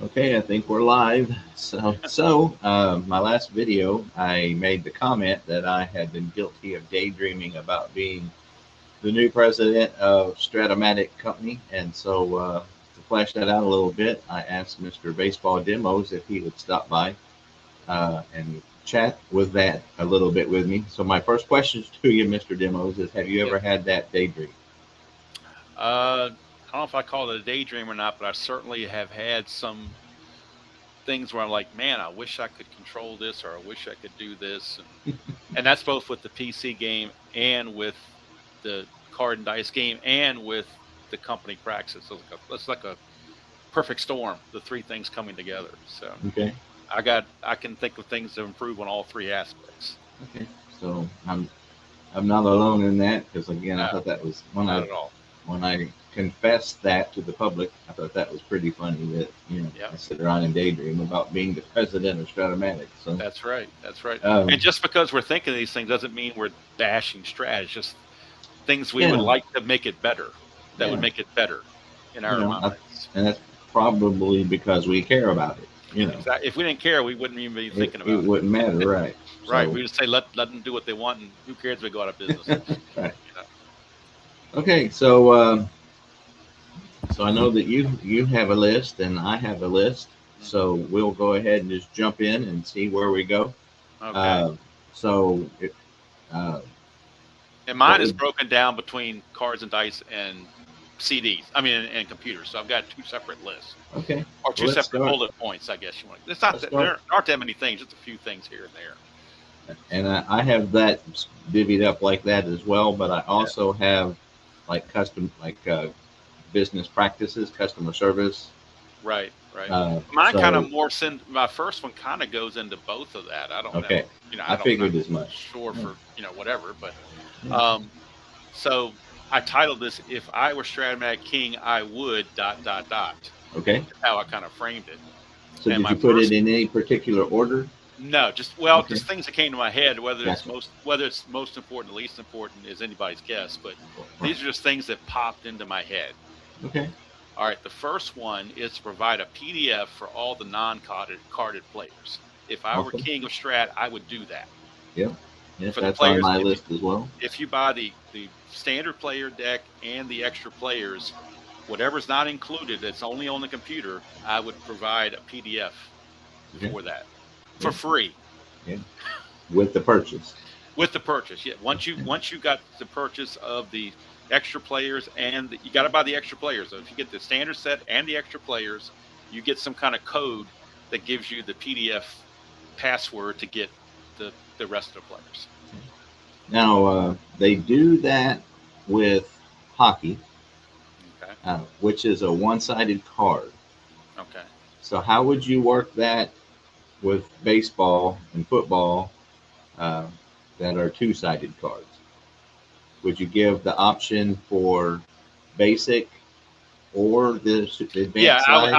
Okay, I think we're live. My last video, I made the comment that I had been guilty of daydreaming about being the new president of Stratomatic Company. To flesh that out a little bit, I asked Mr. Baseball Demos if he would stop by and chat with that a little bit with me. So, my first question to you, Mr. Demos, is have you Yeah. ever had that daydream? I don't know if I call it a daydream or not, but I certainly have had some things where I'm like, man, I wish I could control this, or I wish I could do this, and that's both with the PC game and with the card and dice game and with the company practice. So it's like a perfect storm, the three things coming together. So Okay. I can think of things to improve on all three aspects. Okay. So I'm not alone in that because again, I No, thought that was not at all. when I confessed that to the public. I thought that was pretty funny that Yeah. I sit around and daydream about being the president of Stratomatic. So That's right. That's right. um, And just because we're thinking of these things doesn't mean we're bashing strat. It's just things we would yeah, like to make it better, that would yeah, make it better in you our know, I, minds. and that's probably because we care about it. Exactly. If we didn't care, we wouldn't even be thinking It about it. wouldn't matter, right? Right. So We just say let them do what they want, and who cares if they go out of business? right. You know. Okay, so I know that you have a list and I have a list. Hmm. So we'll go ahead and just jump in and see where we go. Okay. Uh, so, it, uh, And what mine is would broken down between cards and dice and CDs. I mean, and computers. So I've got two separate lists okay? or Well, two separate bullet points, I guess you want. It's not Let's that start, there aren't that many things, just a few things here and there. and I have that divvied up like that as well. But I Yeah. also have like business practices, customer service. Right, right. Uh, Mine kind of so morphs in. My first one kind of goes into both of that. I don't okay, know. You know, I I'm not figured as much. sure Yeah, for whatever, but yeah. um, so I titled this "If I Were Stratomatic King, I Would dot dot dot." Okay. Is how I kind of framed it. So And did my you put it first, in any particular order? no, Okay, just things that came to my head. gotcha. Whether it's most important, or least important is anybody's guess. But Right. these are just things that popped into my head. Okay. All right, the first one is to provide a PDF for all the non-carded players. If I were Awesome. king of Strat, I would do that Yep. Yep. for the That's on players. my list as well. If you buy the standard player deck and the extra players, whatever's not included, that's only on the computer, I would provide a PDF Okay. for that for Yeah. free Yeah. With the purchase. with the purchase. Yeah, Yeah. once you got the purchase of the extra players and you got to buy the extra players. So if you get the standard set and the extra players, you get some kind of code that gives you the PDF password to get the rest of the players. Now they do that with hockey, Okay. which is a one-sided card. Okay. So how would you work that with baseball and football uh, that are two-sided cards? Would you give the option for basic or the Yeah, advanced side?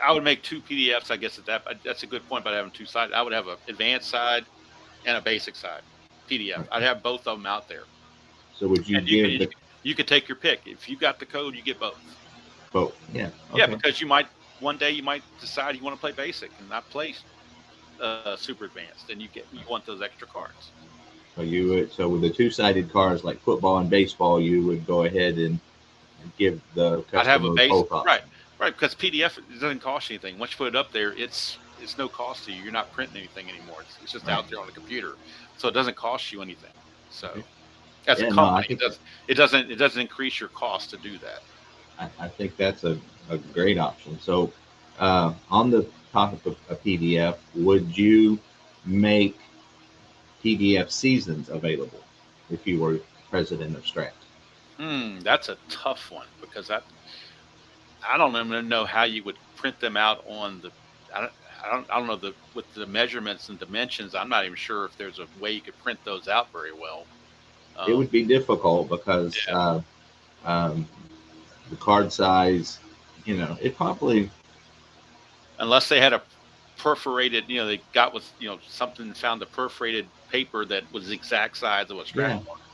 I would make two PDFs. I guess that's a good point about having two sides. I would have an advanced side and a basic side PDF. Right. I'd have both of them out there, So would you and give the you could take your pick. If you got the code, you get both. both? Yeah. Yeah, Okay. because you might one day you might decide you want to play basic and not play super advanced, and you want those extra cards. So with the two-sided cards like football and baseball, you would go ahead and give the I'd have a customer base, both right, options. right, because PDF it doesn't cost you anything. Once you put it up there, it's no cost to you. You're not printing anything anymore. It's just Right. out there on the computer, so it doesn't cost you anything. Okay. So as a Yeah. No, I company, think it doesn't increase your cost to do that. I think that's a great option. So on the topic of a PDF, would you make PDF seasons available if you were president of Strat? That's a tough one because I don't even know how you would print them out on the. I don't, I don't know the with the measurements and dimensions. I'm not even sure if there's a way you could print those out very well. It would Um, be difficult because yeah, um, the card size, it probably, unless they had a perforated, they got with something found a perforated paper that was the exact size of what Strat yeah. wanted.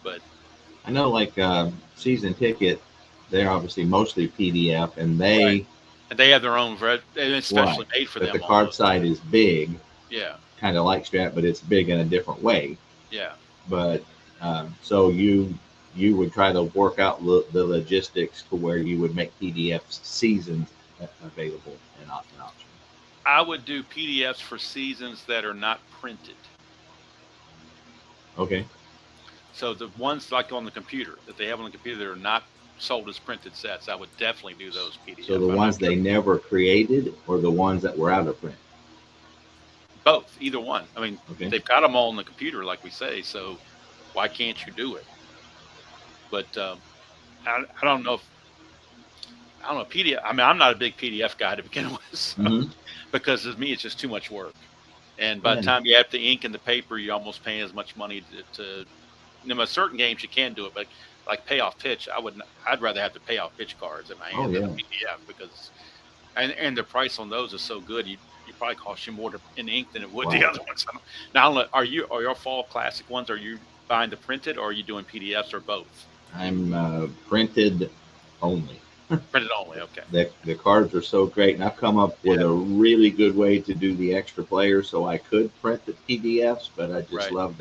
But I know like season ticket, they're obviously mostly PDF and right, And they have their own and it's Right. specially made for But the them card almost. side is big, Yeah, kind of like Strat, but it's big in a different way. yeah. But so you would try to work out the logistics to where you would make PDF seasons available and not an option. I would do PDFs for seasons that are not printed. Okay. So the ones like on the computer that they have on the computer that are not sold as printed sets, I would definitely do those So PDF. the I'm not ones they never created, or the ones that were out of print. both, either one. I mean, Okay. they've got them all on the computer, like we say. So why can't you do it? But I don't know if I don't know PDF. I mean, I'm not a big PDF guy to begin with, so, Mm-hmm. because to me it's just too much work. And by the Yeah. time you have the ink and the paper, you're almost paying as much money to you know, certain games you can do it, but like payoff pitch, I'd rather have the payoff pitch cards in my Oh hand than a yeah. PDF because and the price on those is so good. You probably cost you more in ink than it would the Right. other ones. Now, are your fall classic ones? Are you buying the printed or are you doing PDFs or both? I'm printed only. Printed only. Okay. The cards are so great, and I've come up with Yeah. a really good way to do the extra players, so I could print the PDFs, but I just Right. love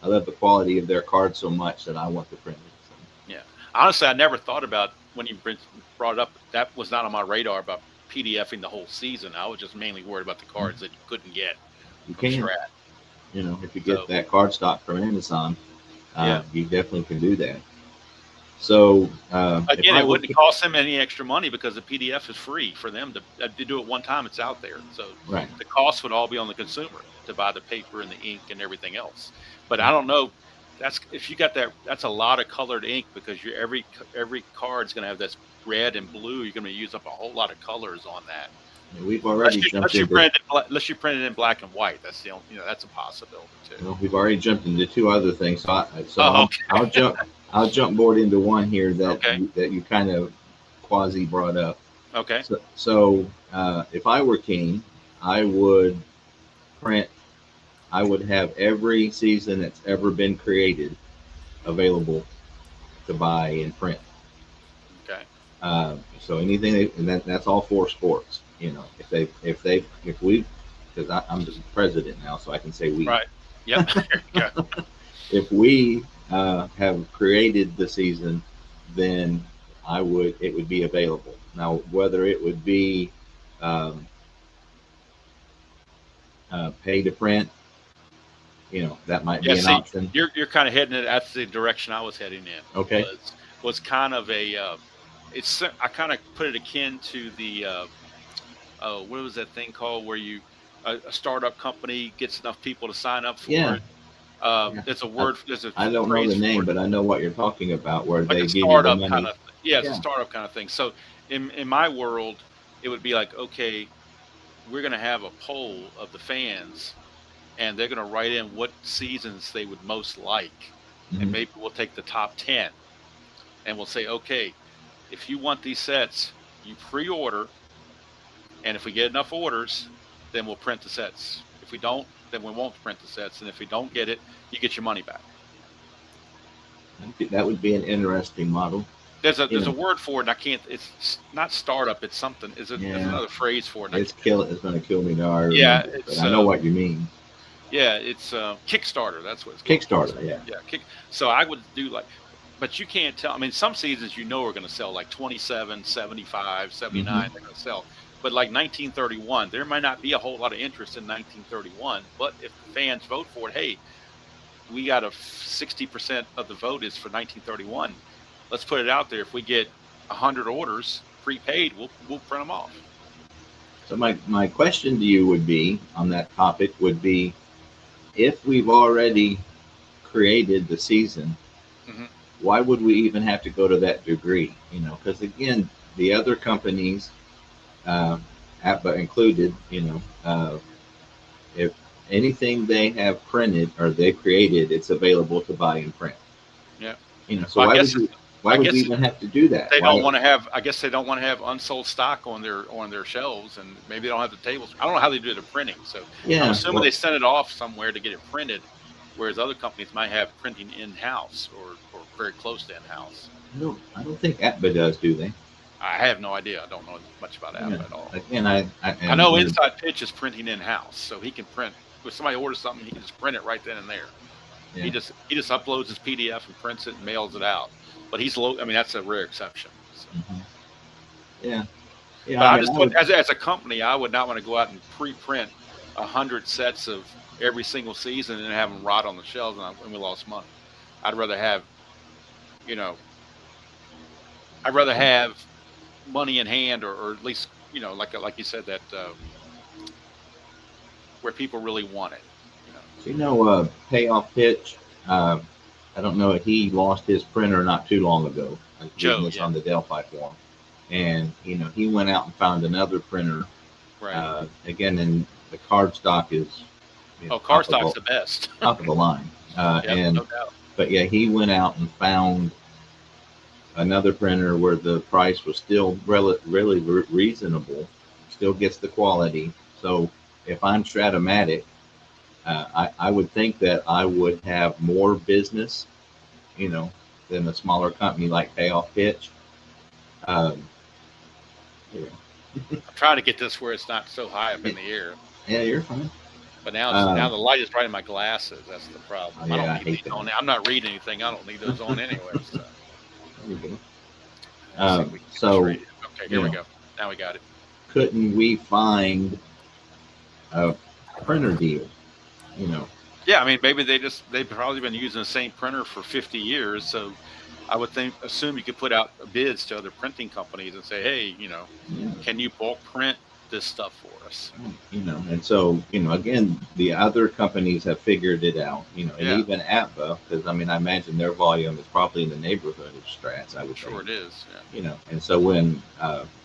I love the quality of their cards so much that I want the printed. So. Yeah. Honestly, I never thought about when you brought it up. That was not on my radar about PDFing the whole season. I was just mainly worried about the cards that you couldn't get You from can, Strat. if you get So that card stock from Amazon, yeah. you definitely can do that. So if Again, I it were wouldn't cost them any extra money because the PDF is free for them to do it one time. It's out there, so right, the cost would all be on the consumer to buy the paper and the ink and everything else. But I don't know. That's if you got that. That's a lot of colored ink because every card's going to have this red and blue. You're going to use up a whole lot of colors on that. we've already jumped into Unless you print it in black and white. That's the only, that's a possibility too. we've already jumped into two other things. So Oh, okay. I'll jump board into one here Okay. that you kind of quasi brought up. Okay. So if I were king, I would print. I would have every season that's ever been created available to buy in print. Okay. So anything and that's all for sports. If we, because I'm the president now, so I can say we. Right. Yep. There you go. If we have created the season, then it would be available. Now, whether it would be um, pay to print, that might Yeah, be an see, option. you're kind of heading it. That's the direction I was heading in. Okay. Was kind of a I kind of put it akin to the what was that thing called where a startup company gets enough people to sign up for Yeah. it. Yeah. There's a word. There's a I don't know phrase the for name, it, but I know what you're talking about, where like they a give you the startup kind money. of. Yeah, it's a Yeah. startup kind of thing. So in my world, it would be like, okay, we're going to have a poll of the fans and they're going to write in what seasons they would most like. And Hmm. maybe we'll take the top 10 and we'll say, okay, if you want these sets, you pre order. And if we get enough orders, then we'll print the sets. If we don't, then we won't print the sets. And if we don't get it, you get your money back. That would be an interesting model. There's a word for it, and I can't. It's not startup. It's something. There's Yeah, another phrase for it. it's going to kill me now. I Yeah, remember, but I know what you mean. it's Kickstarter. That's what it's called. Kickstarter, yeah. Yeah. So I would do but you can't tell. I mean, some seasons are going to sell like 27, 75, 79. They're going to sell. But like 1931, there might not be a whole lot of interest in 1931. But if the fans vote for it, hey, we got 60% of the vote is for 1931. Let's put it out there. If we get 100 orders prepaid, we'll print them off. So my question to you would be on that topic would be, if we've already created the season, why would we even have to go to that degree? Because again, the other companies, APBA included, if anything they have printed or they created, it's available to buy and print. Yeah. So why would we even have to do that? They don't want to have. I guess they don't want to have unsold stock on their shelves, and maybe they don't have the tables. I don't know how they do the printing. So yeah, I'm assuming they send it off somewhere to get it printed, whereas other companies might have printing in house or very close to in house. I don't think APBA does, do they? I have no idea. I don't know much about Yeah. Apple at all. Again, I and know you know, Inside Pitch is printing in house, so he can print. If somebody orders something, he can just print it right then and there. yeah. He just uploads his PDF and prints it and mails it out. But he's low. I mean, that's a rare exception. So. Hmm. Yeah. Yeah. But I I mean, just I would, would. as a company, I would not want to go out and pre-print 100 sets of every single season and have them rot on the shelves, and we lost money. I'd rather have, you know, I'd rather have money in hand, or at least, like you said, that where people really want it. You know, So, payoff pitch. Uh, I don't know. He lost his printer not too long ago. I was reading Joe, this yeah, on the Delphi forum, and he went out and found another printer. right. Again, and the card stock is Oh, top of cardstock's the best. the line. Yep, And no doubt. but yeah, he went out and found another printer where the price was still really reasonable, still gets the quality. So if I'm Stratomatic, I would think that I would have more business, you know, than a smaller company like Payoff Pitch. Um, yeah, I'm trying to get this where it's not so high up in the air. yeah, you're fine. But now Um, the light is right in my glasses. That's the oh, problem. I don't yeah, I need hate these that. on. I'm not reading anything. I don't need those on anyway. So There you go. let's see if we can get this So, rated. Okay, here you we know, go. Now we got it. couldn't we find a printer deal? You know, Yeah, I mean, maybe they've probably been using the same printer for 50 years. So I would assume you could put out bids to other printing companies and say, hey, yeah, can you bulk print this stuff for us? and so again, the other companies have figured it out. And Yeah, even APBA, because I mean, I imagine their volume is probably in the neighborhood of Strats. I would sure think. it is. Yeah, And so when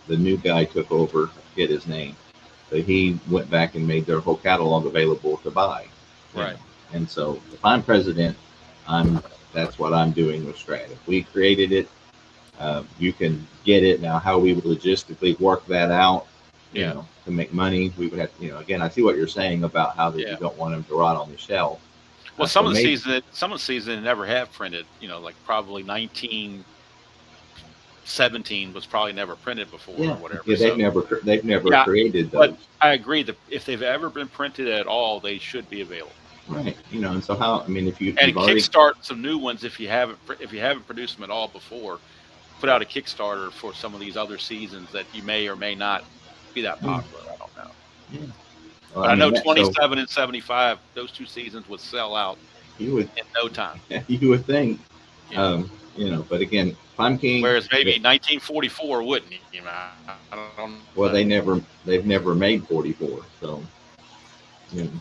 the new guy took over, I forget his name, but he went back and made their whole catalog available to buy. You right. know, and so if I'm president, I'm that's what I'm doing with Strat. If we created it, you can get it. Now, how we would logistically work that out, Yeah, to make money, we would have. Again, I see what you're saying about how that you yeah. don't want them to rot on the shelf. Well, So maybe, some of the season never have printed. Like probably 1917 was probably never printed before or yeah, whatever. yeah, So they've never yeah, created but those. I agree that if they've ever been printed at all, they should be available. Right. And so how, I mean, if you've And already, kickstart some new ones if you haven't produced them at all before. Put out a Kickstarter for some of these other seasons that you may or may not be that yeah, popular. I don't know, yeah. Well, but I I know mean, so 27 and 75, those two seasons would sell out you would, in no time. you would think, You know, but again, if I'm king, whereas maybe 1944 wouldn't. I don't well, know. they've never made 44. So, you know.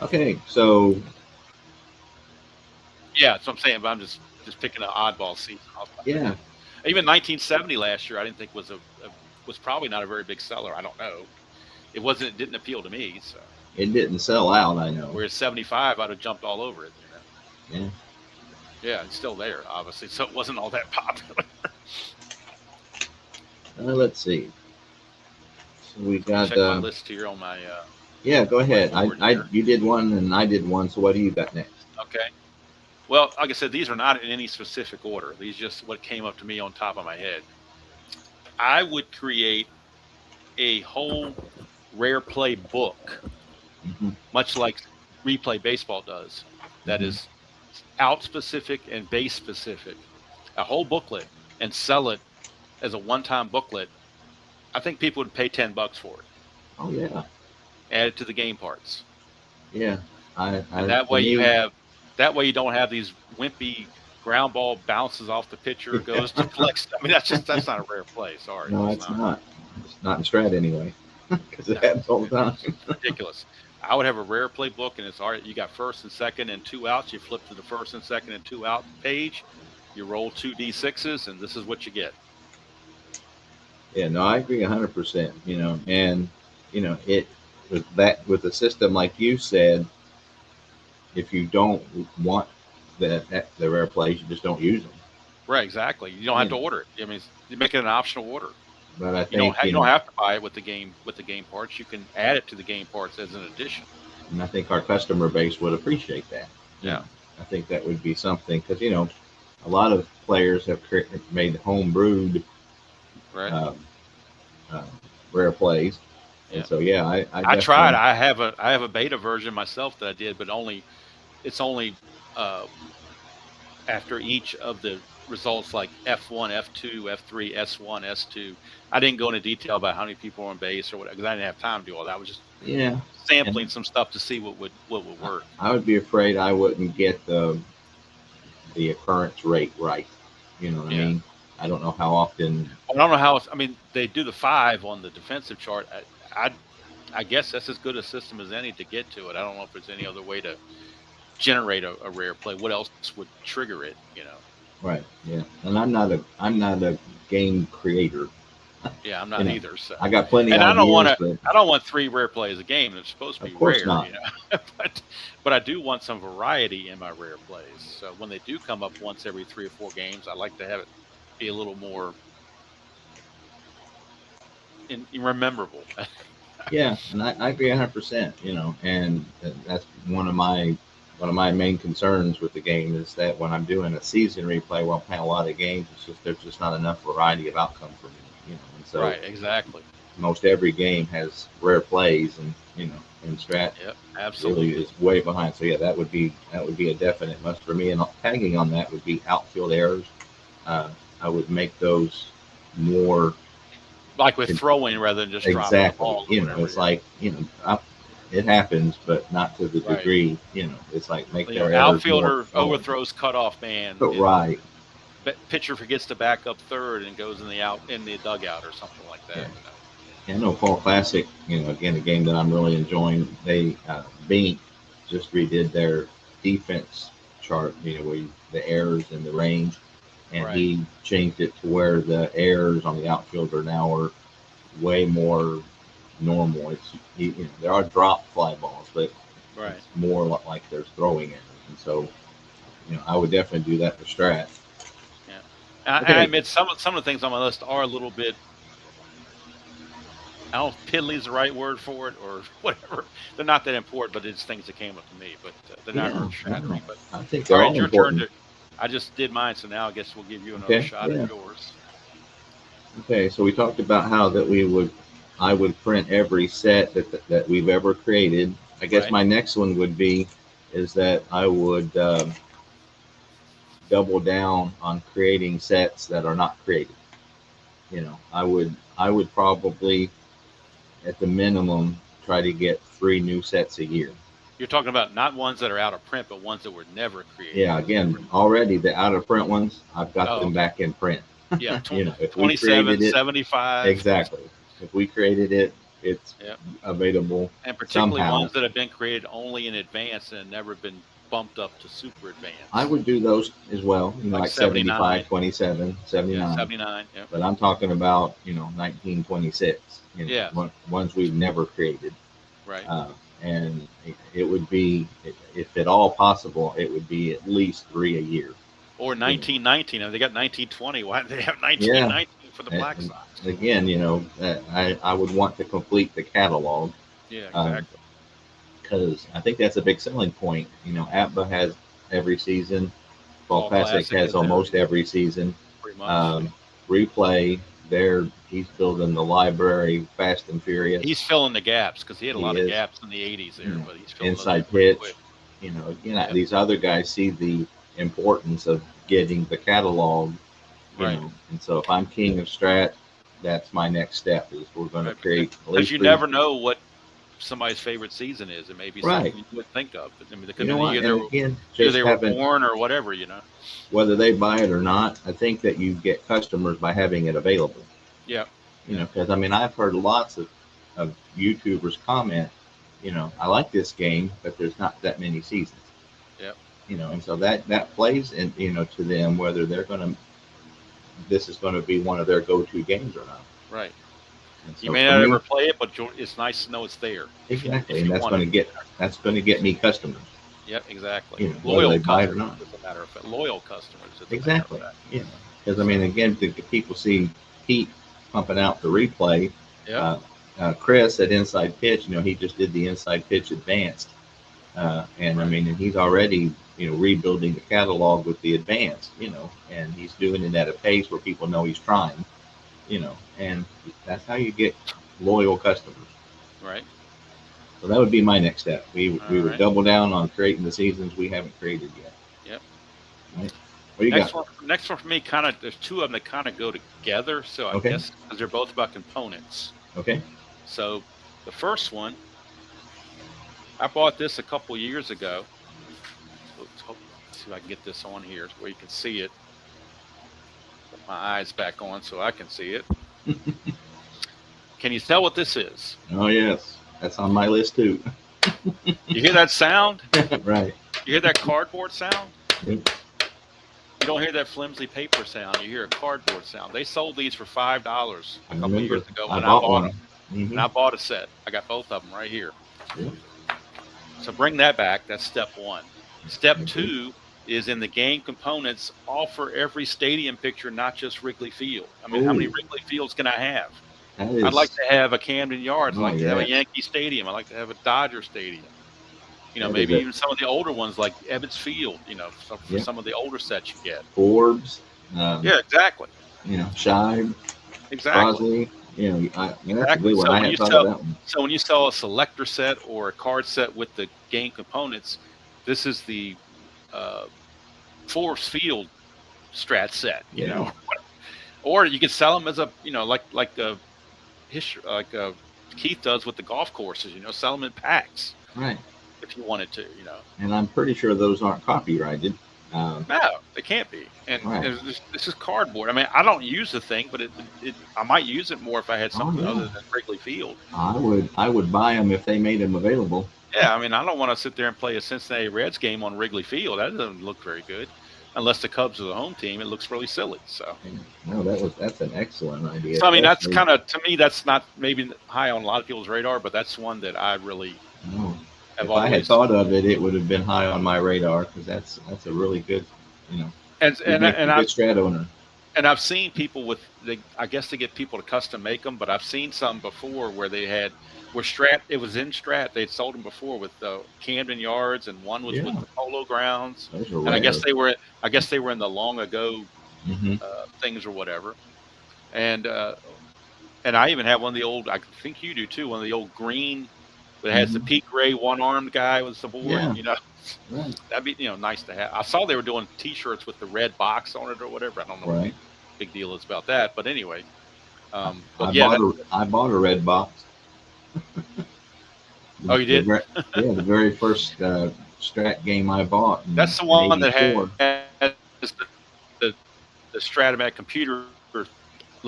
Okay. So, Yeah, that's what I'm saying. But I'm just picking an oddball season off the top of my yeah, head. Even 1970 last year, I didn't think was probably not a very big seller. I don't know. It didn't appeal to me. So it didn't sell out, I know. whereas 75, I'd have jumped all over it. Yeah. Yeah, it's still there, obviously. So it wasn't all that popular. Let's see. So we got, Check my list here on my yeah, go ahead. board here. You did one and I did one. So what do you got next? Okay. Well, like I said, these are not in any specific order. These just what came up to me on top of my head. I would create a whole rare play book, Mm-hmm. much like Replay Baseball does, that Mm-hmm. is out specific and base specific, a whole booklet, and sell it as a one-time booklet. I think people would pay $10 for it. Oh yeah, Add it to the game parts, yeah. and that way you don't have these wimpy ground ball bounces off the pitcher, goes to flex. I mean, that's not a rare play. Sorry, No, it's not. It's not in Strat anyway, because it happens all the time. Ridiculous. I would have a rare play book, and it's all right. You got first and second and two outs. You flip to the first and second and two out page. You roll 2d6s, and this is what you get. Yeah, no, I agree 100%. And it with a system like you said, if you don't want the rare plays, you just don't use them. Right, exactly. You don't have to order it. I mean, you make it an optional order. But I You don't think you don't have to buy it with the game parts. You can add it to the game parts as an addition. and I think our customer base would appreciate that. Yeah. I think that would be something because a lot of players have made home brewed Right. um, uh, rare plays. And Yeah. so, yeah, I I tried. definitely, I have a beta version myself that I did, but it's only uh, after each of the results like F1, F2, F3, S1, S2. I didn't go into detail about how many people were on base or what because I didn't have time to do all that. I was just yeah. sampling And some stuff to see what would work. I would be afraid I wouldn't get the occurrence rate right. You know what I Yeah. mean? I don't know how often. I don't know how. I mean, they do the 5 on the defensive chart. I I guess that's as good a system as any to get to it. I don't know if there's any other way to generate a rare play. What else would trigger it? You know? Right. Yeah. And I'm not a game creator. Yeah, I'm You not know, either. So, I got plenty and ideas, but I don't want 3 rare plays a game. It's supposed to of be course rare, not. you know. But I do want some variety in my rare plays. So when they do come up once every 3 or 4 games, I like to have it be a little more rememberable. Yeah, and I agree 100%. You know, and that's one of my main concerns with the game is that when I'm doing a season replay, while I'm playing a lot of games, it's just there's just not enough variety of outcome for me. You know, and so Right, exactly. most every game has rare plays, and Strat Yep, really absolutely. is way behind. So yeah, that would be a definite must for me. And tagging on that would be outfield errors. Uh, I would make those more Like with throwing rather than just dropping a exactly. ball or You know, whatever. it's Yeah, like it happens, but not to the right. degree. You know, it's like make You know, their errors more outfielder flowing. overthrows cutoff man, But and right, pitcher forgets to back up third and goes in the dugout or something like yeah. that. You know. I know Fall Classic. Again, a game that I'm really enjoying. They Bink just redid their defense chart. Where the errors and the range, and Right, he changed it to where the errors on the outfield are now are way more normal. There are drop fly balls, but right. it's more like there's throwing errors, and so I would definitely do that for Strat. Yeah. I Okay, admit some of the things on my list are a little bit. I don't know if piddly is the right word for it or whatever. They're not that important, but it's things that came up to me. But they're not yeah, earth no, shattering. But I think all they're right, all your turn important. to. I just did mine, so now I guess we'll give you another Okay, shot at yeah, yours. okay. So we talked about how that I would print every set that we've ever created. I guess Right. my next one would be is that I would double down on creating sets that are not created. I would probably at the minimum try to get 3 new sets a year. You're talking about not ones that are out of print, but ones that were never created. Yeah, Is that again, what? already the out of print ones, I've got Oh, them okay. back in print. Yeah, If we 27, created it, 75. exactly. If we created it, it's Yeah, available and particularly somehow. ones that have been created only in advance and never been bumped up to super I advanced, would do those as well, like like 75, 79. 27, Yeah, 79. 79. Yep. But I'm talking about, 1926, Yeah. ones we've never created. Right. Uh, and it would be, if at all possible, it would be at least 3 a year. Or You know, 1919. I mean, they got 1920. Why do they have yeah. 1919 for the Black And Sox? again, I would want to complete the catalog Yeah, because exactly. I think that's a big selling point. APBA has every season, Fall Fall Classic Classic has is every almost every season. pretty much. Um, Replay, he's building the library fast and furious. He's filling the gaps because he had a He lot of is, gaps in the 80s there, but he's filling those in inside pretty pitch. quick. Again, Yep. these other guys see the importance of getting the catalog. Right. And so if I'm king of Strat, that's my next step is we're going to Right. create at Because least you three. never know what somebody's favorite season is. It may be Right. something you wouldn't think of. I mean, it could You have know been the what? And again, year just they were having, born or whatever. You know. whether they buy it or not, I think that you get customers by having it available. Yeah. Yeah. Because I mean, I've heard lots of YouTubers comment, I like this game, but there's not that many seasons. Yeah. And so that plays in, to them whether this is going to be one of their go-to games or not. Right. And You so may for not me, ever play it, but it's nice to know it's there exactly, if and you that's want going it. to get me customers, Yep. Exactly. whether Loyal they buy it or customers, not. as a matter of fact. Loyal customers, as a matter of Exactly, fact. because I mean, So. again, the people see Pete pumping out the replay. Yep. Uh, Chris at Inside Pitch, he just did the Inside Pitch Advanced, and I Right. mean, and he's already rebuilding the catalog with the Advanced, and he's doing it at a pace where people know he's trying. and that's how you get loyal customers. Right. So that would be my next step. We All would right. double down on creating the seasons we haven't created yet. Yep. Right? What do you got? Next one for me, kind of. There's two of them that kind of go together. So I Okay. guess because they're both about components. Okay. So the first one, I bought this a couple years ago. Let's see if I can get this on here where you can see it. Put my eyes back on so I can see it. Can you tell what this is? Oh yes, that's on my list too. You hear that sound? Right. You hear that cardboard sound? Yep. You don't hear that flimsy paper sound. You hear a cardboard sound. They sold these for $5 a I couple remember. years ago I when I bought bought one. them. And I bought a set. I got both of them right here. Yep. So bring that back. That's step one. Step Okay. two is in the game components, offer every stadium picture, not just Wrigley Field. I mean, how many Oh, Wrigley Fields can I have? that I'd like is. to have a Camden Yards. I'd Oh like to have a yes, Yankee Stadium. I'd like to have a Dodger Stadium. that is Maybe it. even some of the older ones like Ebbets Field, for Yep. some of the older sets you get. Forbes. Um, Yeah, exactly. Shibe, Exactly. Bosley. That's a Exactly. good one. I hadn't thought of that one. So when you sell a selector set or a card set with the game components, this is the uh, Force Field Strat set. Yeah. Or you could sell them as a like a history like Keith does with the golf courses. Sell them in packs Right. if you wanted to. And I'm pretty sure those aren't copyrighted. Um, No, they can't be. And right. this is cardboard. I mean, I don't use the thing, but I might use it more if I had Oh something other yeah. than Wrigley Field. I would buy them if they made them available. Yeah, I mean, I don't want to sit there and play a Cincinnati Reds game on Wrigley Field. That doesn't look very good. Unless the Cubs are the home team, it looks really silly. So, And, no, that's an excellent idea. I mean, that's Especially, kind of to me, that's not maybe high on a lot of people's radar, but that's one that I really no, have if I had always thought of it, it would have been high on my radar because that's a really good, and you'd and make a and good I've strat owner. and I've seen people with I guess they get people to custom make them, but I've seen some before where they had where Strat it was in Strat they'd sold them before with Camden Yards and one was with Yeah, the Polo Grounds, those are and rare. I guess they were in the long ago Hmm. things or whatever, and uh, and I even have one of the old I think you do too one of the old green that has the Hmm. Pete Gray one armed guy with the board, Yeah, right, that'd be nice to have. I saw they were doing T-shirts with the red box on it or whatever. I don't know what the right. big deal is about that, but anyway. I But yeah, bought a red box. oh, you The did. yeah, the very first strat game I bought That's the in one that '84. has the the Stratomatic computer logos on it, right?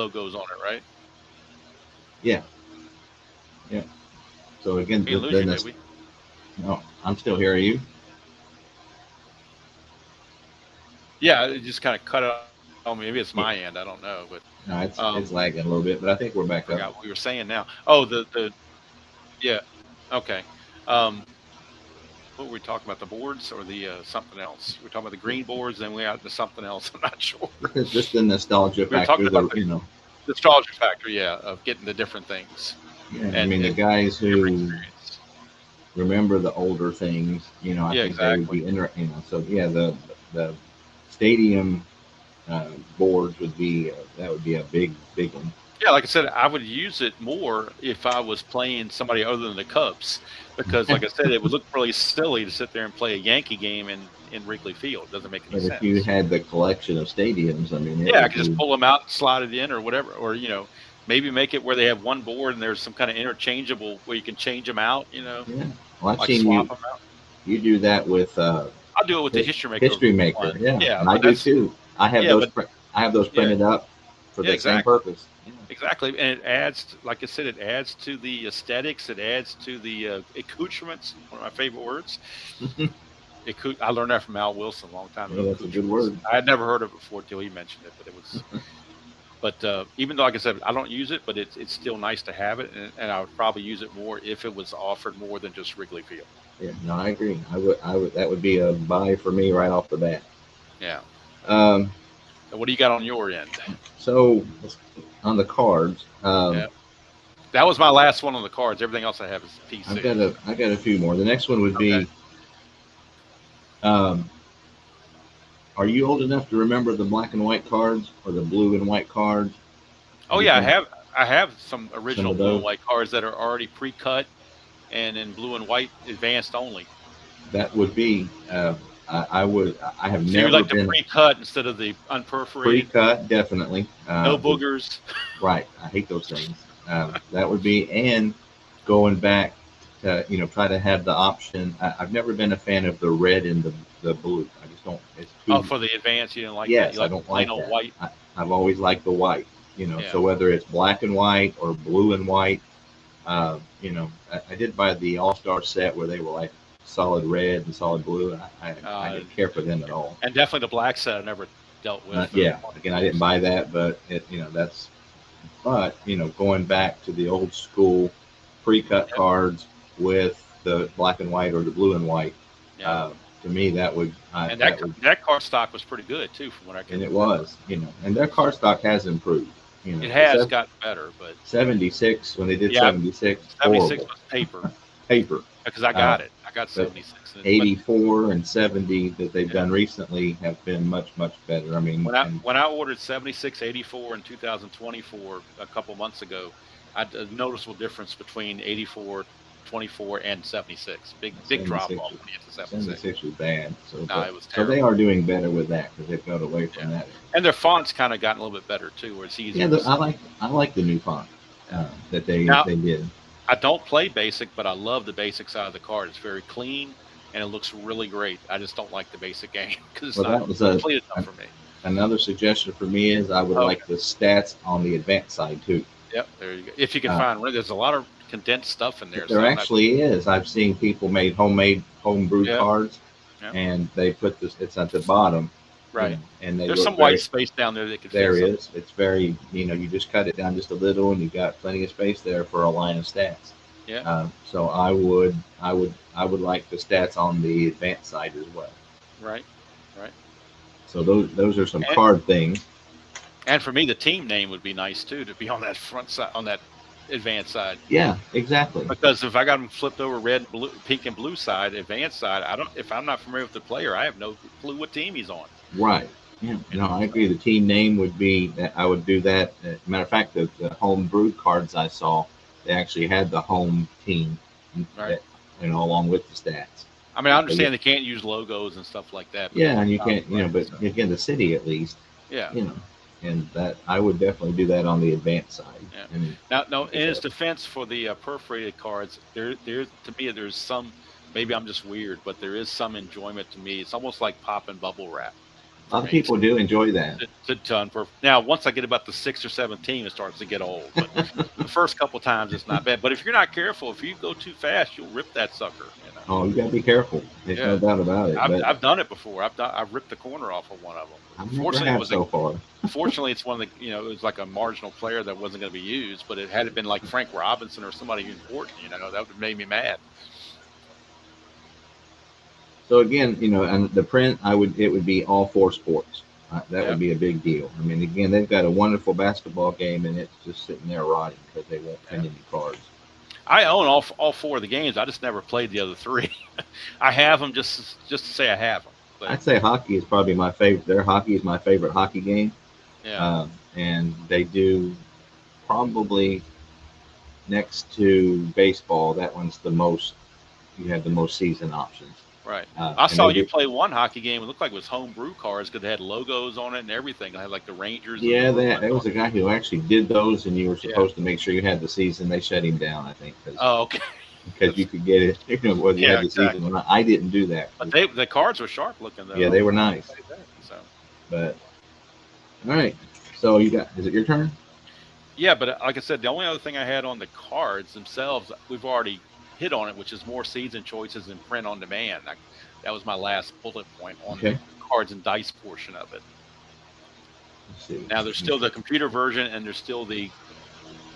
Yeah, yeah. So again, We didn't lose you, did we? no, I'm still here. Are you? Yeah, it just kind of cut it on me. Maybe it's Yeah. my end. I don't know, but No, it's um, lagging a little bit, but I think we're back up. forgot what we were saying now. Oh, the yeah, okay. Um, what were we talking about? The boards or the something else? We're talking about the green boards, then we got into something else. I'm not sure. It's just the nostalgia We were talking factor. about the nostalgia factor, yeah, of getting the different things Yeah, I and mean, the guys different who experience. remember the older things, I Yeah, think they would exactly. be So yeah, the stadium boards would be that would be a big one. Yeah, like I said, I would use it more if I was playing somebody other than the Cubs, because, like I said, it would look really silly to sit there and play a Yankee game in Wrigley Field. It doesn't make any But if you sense. had the collection of stadiums, I mean, it Yeah, I would could just be pull them out, and slide it in, or whatever, or maybe make it where they have one board and there's some kind of interchangeable where you can change them out. yeah. Well, I've Like seen swap them out. you do that with I'll do it with the History Maker History Maker, one. yeah, Yeah, and I but do too. I have yeah, those but I have those yeah, printed up for yeah, the same exactly. purpose. Exactly, and it adds, like I said, it adds to the aesthetics. It adds to the accoutrements. One of my favorite words. Yeah, I learned that from Al Wilson a long time yeah, ago. that's a good Accoutrements. word. I had never heard of it before till he mentioned it, but it was. But even though, like I said, I don't use it, but it's still nice to have it, and I would probably use it more if it was offered more than just Wrigley Field. Yeah, no, I agree. I would. That would be a buy for me right off the bat. Yeah. Um, So what do you got on your end? so on the cards, Yeah, that was my last one on the cards. Everything else I have is I've PC. got a few more. The next one would Okay. be. Um, are you old enough to remember the black and white cards or the blue and white cards? Oh Have you yeah, seen I have some some original of blue and those? white cards that are already pre-cut and in blue and white advanced only. That would be. I would. I have So you never like the been pre-cut instead of the unperforated? pre-cut. Definitely. No boogers. Right. I hate those things. That would be, and going back to, try to have the option. I've never been a fan of the red and the blue. I just don't. It's Oh, too. for the advanced, you didn't like that. You Yes, I like the don't plain like old that. white. I've always liked the white. Yeah. So whether it's black and white or blue and white, I did buy the All Star set where they were like solid red and solid blue. And I Uh, didn't care for them at all. and definitely the black set I never dealt with. Yeah, again, I didn't buy that, but that's. But going back to the old school pre-cut Yep. cards with the black and white or the blue and white, Yep. uh, to me And that would, that card stock was pretty good too, from what I can and it remember. was, and their card stock has improved. It The has gotten better, but 76 when they did yeah, 76, 76 horrible was paper paper. because I Uh, got it. I got but 76, but 84 and 70 that they've yeah. done recently have been much better. I mean, and When I ordered 76, 84 in 2024 a couple months ago, I had a noticeable difference between 84, 24, and 76. Big drop 76 off was when you get to 76. 76 was bad. So, No, it was so they terrible. are doing better with that because they've got away Yeah, from that. and their fonts kind of gotten a little bit better too, where it's Yeah, easier to see. I like the new font Yeah. that they Now they did. I don't play basic, but I love the basic side of the card. It's very clean and it looks really great. I just don't like the basic game because it's Well, not that was complete enough for me. another suggestion for me is I would Okay. like the stats on the advanced side too. Yep. There you go. If you can Uh, find, there's a lot of condensed stuff in there, there so I'm not. actually is. I've seen people made homemade homebrew Yep. cards, Yep. and they put this. It's at the bottom, Right. and they There's look some white very. space down there that could fit There something. is. It's very. You just cut it down just a little, and you got plenty of space there for a line of stats. Yeah. So I would like the stats on the advanced side as well. Right. Right. So those are some And, card things. and for me, the team name would be nice too, to be on that front side, on that advanced side. Yeah, exactly. Because if I got them flipped over red, blue, pink, and blue side, advanced side, I don't. If I'm not familiar with the player, I have no clue what team he's on. Right. Yeah. No, I So agree. The team name would be. I would do that. Matter of fact, the home brewed cards I saw, they actually had the home team, right. that, along with the stats. I mean, I So yeah, understand they can't use logos and stuff like that, but yeah, that's and you can't, copyright. but So again, the city at least, yeah, you know, and that I would definitely do that on the advanced side. yeah. And Now, like I in his said, defense for the perforated cards, there to me, there's some. Maybe I'm just weird, but there is some enjoyment to me. It's almost like popping bubble wrap a for lot of me. people do enjoy that. Now, once I get about the sixth or seventh team, it starts to get old. But the first couple times, it's not bad. But if you're not careful, if you go too fast, you'll rip that sucker. Oh, you got to be careful. There's no Yeah, doubt about it. But I've done it before. I've ripped the corner off of one of them. I never Fortunately, it have was a so far. fortunately it's one of the it was like a marginal player that wasn't going to be used. But it had it been like Frank Robinson or somebody important, that would have made me mad. So again, and the print, it would be all four sports. That would Yeah, be a big deal. I mean, again, they've got a wonderful basketball game, and it's just sitting there rotting because they won't yeah. print any cards. I own all four of the games. I just never played the other three. I have them just to say I have them. But I'd say hockey is probably my favorite. Their hockey is my favorite hockey game, yeah, and they do probably next to baseball. That one's the most. You have the most season options, right. I and saw they you do. play one hockey game. It looked like it was homebrew cards because they had logos on it and everything. They had like the Rangers and the Yeah, Bruins there on was a guy who actually did those, and you were it. Yeah. supposed to make sure you had the season. They shut him down, I think, Oh, okay. because you could get it, whether you Yeah, had the season or exactly. not. I didn't do that. But the cards were sharp looking though. Yeah, they were I nice. say that. So But all right, so you got. Is it your turn? yeah, but like I said, the only other thing I had on the cards themselves, we've already hit on it, which is more season choices and print on demand. That was my last bullet point on the Okay. cards and dice portion of it. Let's see. Now there's still the computer version and there's still the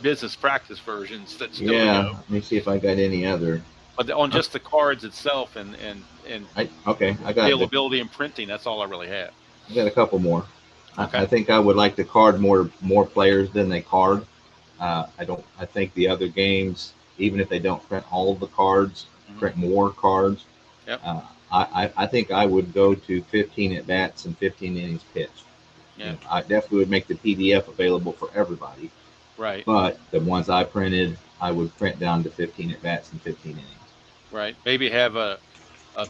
business practice versions that still to Yeah, go. let me see if I got any other. But on Uh, just the cards itself and okay, availability and printing, that's all I really have. I got a couple more. I Okay. think I would like to card more players than they card. I don't. I think the other games, even if they don't print all of the cards, Hmm. print more cards. Yep. I think I would go to 15 at bats and 15 innings pitched. Yeah. I definitely would make the PDF available for everybody. Right. But the ones I printed, I would print down to 15 at bats and 15 innings. Right. Maybe have a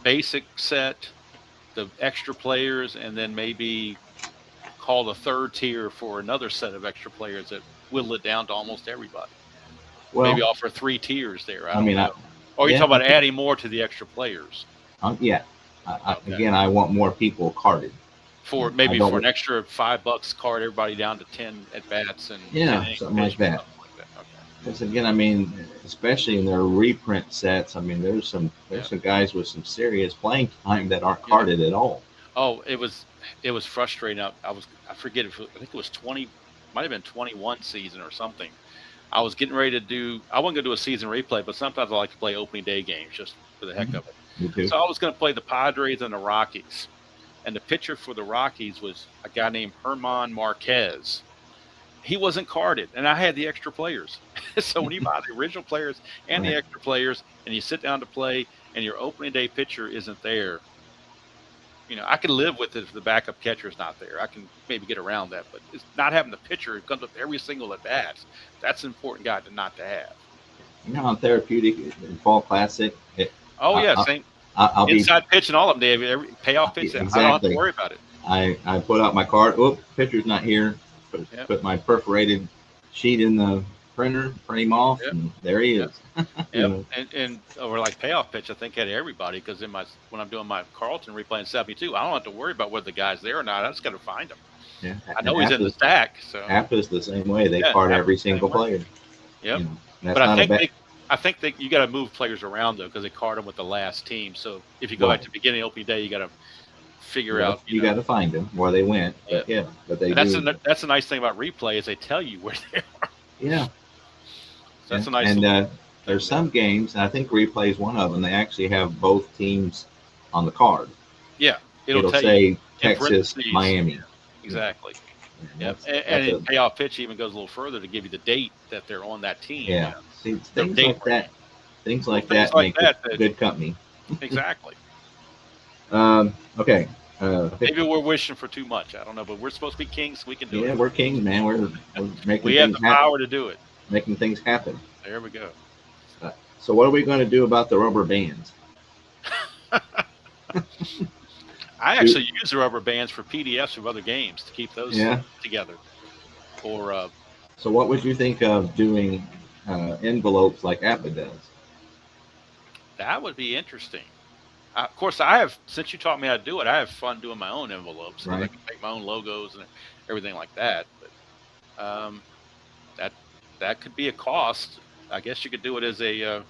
basic set, the extra players, and then maybe call the third tier for another set of extra players that whittle it down to almost everybody. Maybe Well, offer 3 tiers there. I I don't mean, know. Or you yeah, talk about adding more to the extra players. yeah. Okay. Again, I want more people carded. For I maybe for don't, an extra $5 card, everybody down to 10 at bats and 10 yeah, innings something like pitched or that. something like that. Okay. Because again, I mean, especially in their reprint sets, I mean, there's Yeah. some guys with some serious playing time that aren't Yeah. carded at all. Oh, it was frustrating. I forget if I think it was 20, might have been 21 season or something. I was getting ready to do. I wasn't going to do a season replay, but sometimes I like to play opening day games just for the heck Mhm. of it. Me too. So I was going to play the Padres and the Rockies, and the pitcher for the Rockies was a guy named Herman Marquez. He wasn't carded, and I had the extra players. So when you buy the original players and the Right. extra players, and you sit down to play, and your opening day pitcher isn't there, I can live with it if the backup catcher is not there. I can maybe get around that, but it's not having the pitcher who comes up every single at bats. That's an important guy to not to have. You know, on therapeutic in fall classic, Oh I, yeah, I, same I'll be inside pitch and all of them. They have every payoff pitch. I don't have to exactly. worry about it. I put out my card. Oh, pitcher's not here. Yep, Put my perforated sheet in the printer, print him off, yep, and there he yep, is. You yep. know, And or like payoff pitch, I think had everybody because in my when I'm doing my Carlton replay in '72, I don't have to worry about whether the guy's there or not. I just got to find him. yeah. I And know he's in the Appa's stack, so Appa's the same way. They yeah, card happens every the same single way. player. Yep. You know, and that's But I not a think bad. I think that you got to move players around though because they card them with the last team. So if you go back Right. to the beginning of opening day, you got to figure out, You got to find them where they went. yeah. But yeah, but they And that's do. that's a nice thing about replay is they tell you where they are. Yeah. So Yeah. that's a nice And little there's thing there. some games, and I think replay is one of them. They actually have both teams on the card. Yeah, it'll It'll tell you say in Texas, parentheses. Miami. Yeah. Exactly. And Yep. And that's in a payoff pitch even goes a little further to give you the date that they're on that team. yeah. See, Their things date like range. that. Things Little like things that like make it that. That good company. exactly. Okay. Maybe we're wishing for too much. I don't know, but we're supposed to be kings. We can do Yeah, it. we're kings, man. We're making We have things the happen. power to do it. Making things happen. There we go. So what are we going to do about the rubber bands? I Do, actually use the rubber bands for PDFs of other games to keep those yeah. together. Or So what would you think of doing envelopes like Appa does? that would be interesting. Of course, I have since you taught me how to do it. I have fun doing my own envelopes because I Right. can make my own logos and everything like that. But that that could be a cost. I guess you could do it as a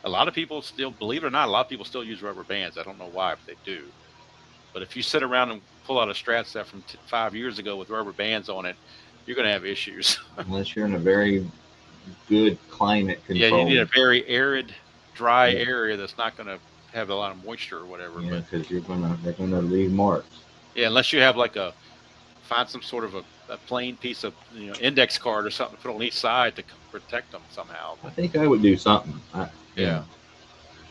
lot of people still, believe it or not, a lot of people still use rubber bands. I don't know why, but they do. But if you sit around and pull out a strat set from 5 years ago with rubber bands on it, you're going to have issues. Unless you're in a very good climate Yeah, you need control. a very arid, dry Yeah. area that's not going to have a lot of moisture or whatever. Yeah, But because they're gonna leave marks. yeah, unless you have like find some sort of a plain piece of index card or something to put on each side to protect them somehow. I But think I would do something. You yeah, know,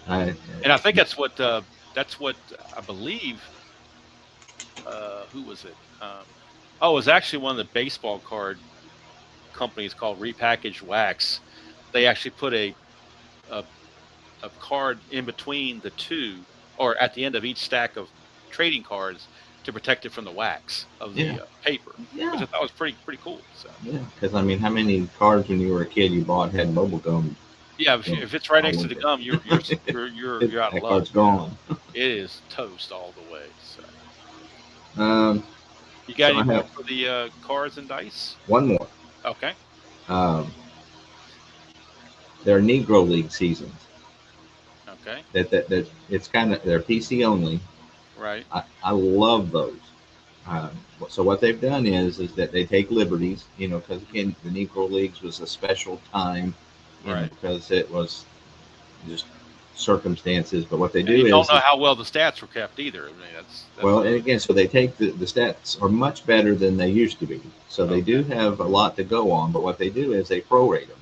I and I think that's what I believe. Who was it? Oh, it was actually one of the baseball card companies called Repackaged Wax. They actually put a a card in between the two, or at the end of each stack of trading cards to protect it from the wax of yeah the paper, which yeah I thought was pretty cool. So yeah. Because I mean, how many cards when you were a kid you bought had bubble gum? yeah, You know, if it's right all next to the over gum, you're out of that luck. card's gone. It is toast all the way. So Um, you got so any I more have for the cards and dice? one more. Okay, Um, they're Negro League seasons. okay, That it's kind of they're PC only. right, I love those. Um, so what they've done is that they take liberties, because again the Negro Leagues was a special time, right. because it was just circumstances. But what they And do you don't know is how well the stats were kept either. I mean, that's well, the and again, so they take the stats are much better than they used to be. So they okay, do have a lot to go on. But what they do is they prorate them.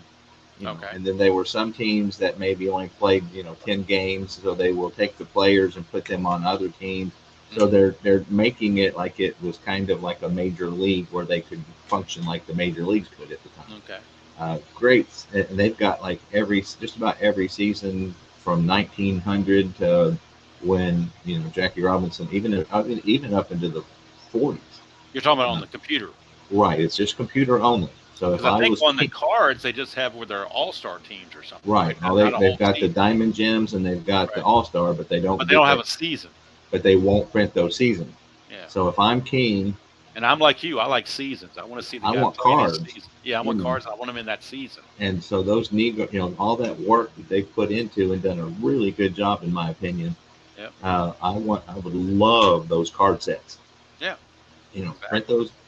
okay, And then there were some teams that maybe only played 10 games, so they will take the players and put them on other teams. So they're making it like it was kind of like a major league where they could function like the major leagues could at the time. Okay. Great, and they've got like just about every season from 1900 to when Jackie Robinson, even up into the 40s. You're talking about on Uh, the computer. right, it's just computer only. So if Because I I think was on the cards they just have where they're all-star teams or something, right, right? oh, Not a they've whole got the season, Diamond Gems and they've got the right? All Star, but they But don't they get don't have that. a season. But they won't print those seasons. Yeah. So if I'm king, And I'm like you. I like seasons. I want to see the I guy want play in his cards. season. Yeah, I You want know, cards. I want them in that season. and so those Negro, all that work that they've put into and done a really good job, in my opinion. Yep. I would love those card sets. Yeah. Exactly.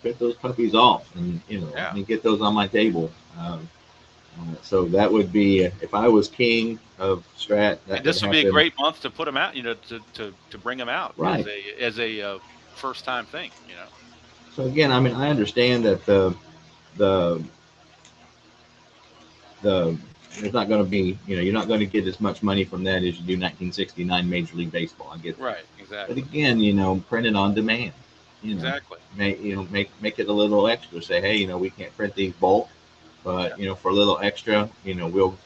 Print those puppies off, and Yeah. let me get those on my table. So that would be if I was king of Strat, that And would this would be a happen. great month to put them out. To bring them out Right. as a first time thing. So again, I mean, I understand that the the there's not going to be, you're not going to get as much money from that as you do 1969 Major League Baseball. I get that. Right. But Exactly. again, print it on demand. You know, Exactly. make it a little extra. Say, hey, we can't print these bulk, Yeah. but for a little extra, we'll.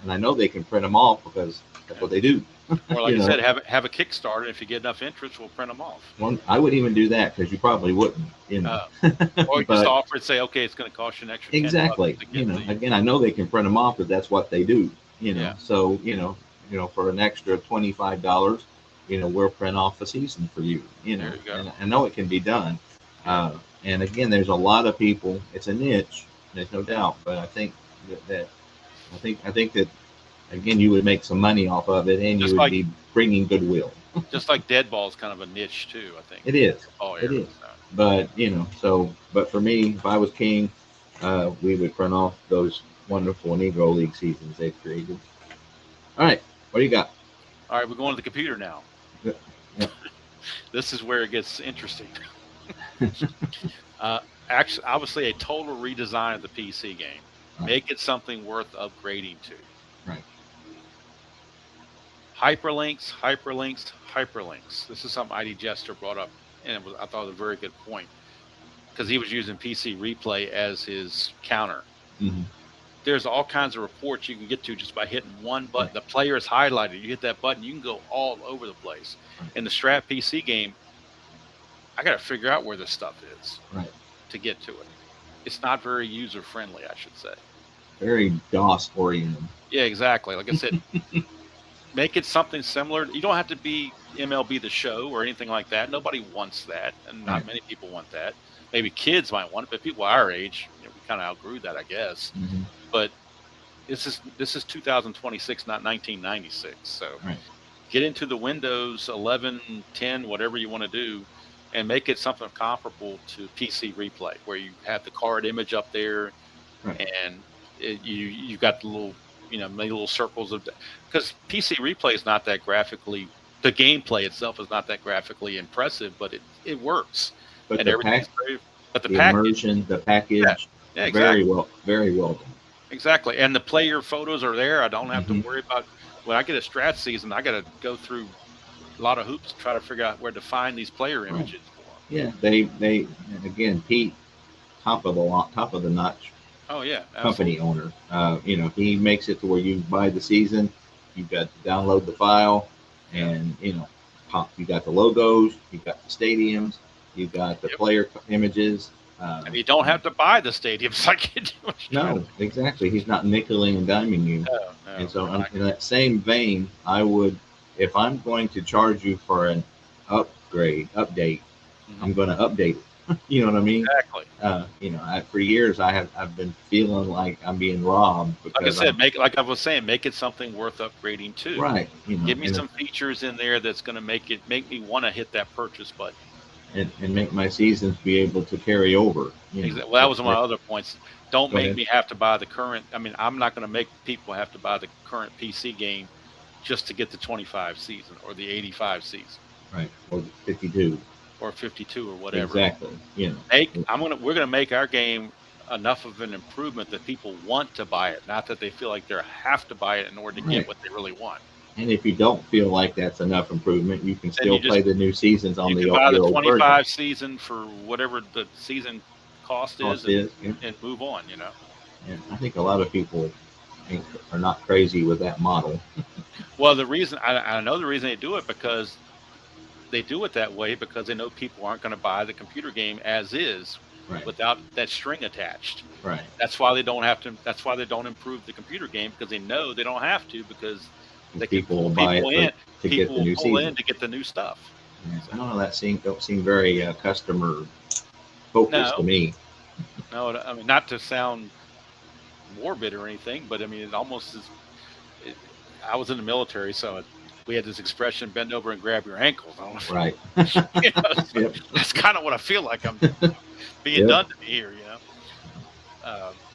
And I know they can print them off because that's Yeah. what they do. Or like you I know, said, have a Kickstarter. If you get enough interest, we'll print them off. one I would even do that because you probably wouldn't. Uh, or just But offer and say, okay, it's going to cost you an extra $10 exactly. to get the. Again, I know they can print them off, but that's what they do. Yeah. So for an extra $25, we'll print off a season for you. There you go. And I know it can be done. Yeah. And again, there's a lot of people. It's a niche, there's no Yeah. doubt. But I think that I think that again, you would make some money off of it, and you Just would like be bringing goodwill. just like dead ball is kind of a niche too. I think It in is. the ball It era. is. So. But but for me, if I was king, we would print off those wonderful Negro League seasons they've created. All right, what do you got? All right, we're going to the computer now. Yeah. Yeah. This is where it gets interesting. Actually, obviously, a total redesign of the PC game. Right. Make it something worth upgrading to. Right. Hyperlinks, hyperlinks, hyperlinks. This is something ID Jester brought up, and I thought it was a very good point because he was using PC Replay as his counter. Mm-hmm. There's all kinds of reports you can get to just by hitting one button. The player is highlighted. You hit that button, you can go all over the place. In the Strat PC game, I got to figure out where this stuff is to get to it. It's not very user friendly, I should say. Very DOS oriented. Yeah, exactly. Like I said, make it something similar. You don't have to be MLB The Show or anything like that. Nobody wants that, and not many people want that. Maybe kids might want it, but people our age, we kind of outgrew that, I guess. Mm-hmm. But this is 2026, not 1996. So get into the Windows 11, 10, whatever you want to do, and make it something comparable to PC Replay, where you have the card image up there, and you got the little maybe little circles of, because PC Replay is not that graphically. The gameplay itself is not that graphically impressive, but it works. But and the everything's very, but the immersion, the package, exactly. very well done. Exactly, and the player photos are there. I don't have to worry about when I get a Strat season. I got to go through a lot of hoops to try to figure out where to find these player images for them. Yeah, they again, Pete, top of the notch. Oh yeah, company owner. He makes it to where you buy the season, you've got to download the file, and you got the logos, you got the stadiums, you got the player images. And you don't have to buy the stadiums like you do. No, exactly. He's not nickeling and diming you. No, and so, in that same vein, I would, if I'm going to charge you for an update, I'm going to update it. You know what I mean? Exactly. For years I've been feeling like I'm being robbed. Like I said, make it something worth upgrading to. Right. Give me some features in there that's going to make me want to hit that purchase button. And make my seasons be able to carry over. Exactly. Well, that was one of my other points. Don't make me have to buy the current. I mean, I'm not going to make people have to buy the current PC game just to get the 25 season or the 85 season. Right. Or 52. Or 52 or whatever. Exactly. We're gonna make our game enough of an improvement that people want to buy it, not that they feel like they have to buy it in order to get what they really want. And if you don't feel like that's enough improvement, you can Then still play the new seasons on you the can buy the your old version. 25 season for whatever the season cost is, Cost is, yeah. and move on. You know. And I think a lot of people are not crazy with that model. Well, the reason I know the reason they do it because they do it that way because they know people aren't going to buy the computer game as is Right, without that string attached. right. That's why they don't have to. That's why they don't improve the computer game because they know they don't have to because they can People pull will buy people it for in. to get People the will new pull season. in to get the new stuff. Yeah, So I don't know. That don't seem very customer focused to no, me. no. I mean, not to sound morbid or anything, but I mean, it almost is. It, I was in the military, so we had this expression: "Bend over and grab your ankles." I don't know if Right. you know, so Yep. that's kind of what I feel like I'm being Yep. done to me here.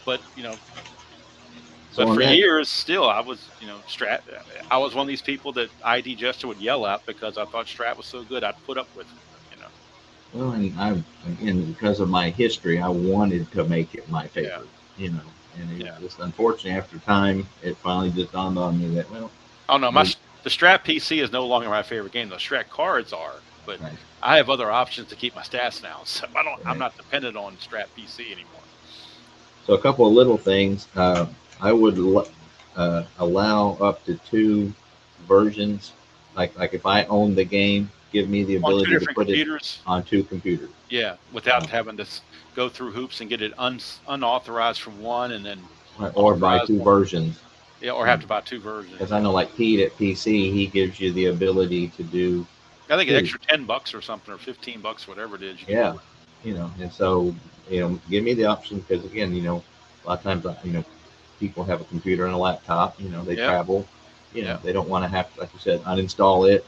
But So but on for that, years, still, I was, I was one of these people that ID Jester would yell at because I thought Strat was so good, I'd put up with it. well, and I again because of my history, I wanted to make it my Yeah, favorite. You know, and yeah. just unfortunately after time, it finally just dawned on me that well, Oh no, maybe the Strat PC is no longer my favorite game. The Strat cards are, but right, I have other options to keep my stats now, so I'm right. not dependent on Strat PC anymore. So a couple of little things. I would allow up to two versions. Like if I own the game, give me the On two ability to different put it computers, on two computers. yeah, Uh, without having to go through hoops and get it unauthorized from one and then right, or buy authorized two one, versions. yeah, or have to buy two versions. Because I know like Pete at PC, he gives you the ability to do I think an two. extra $10 or something, or $15, whatever it is, you can Yeah, do it. and so give me the option because again, a lot of times, people have a computer and a laptop. They Yep, travel. yep, They don't want to have to, like you said, uninstall it,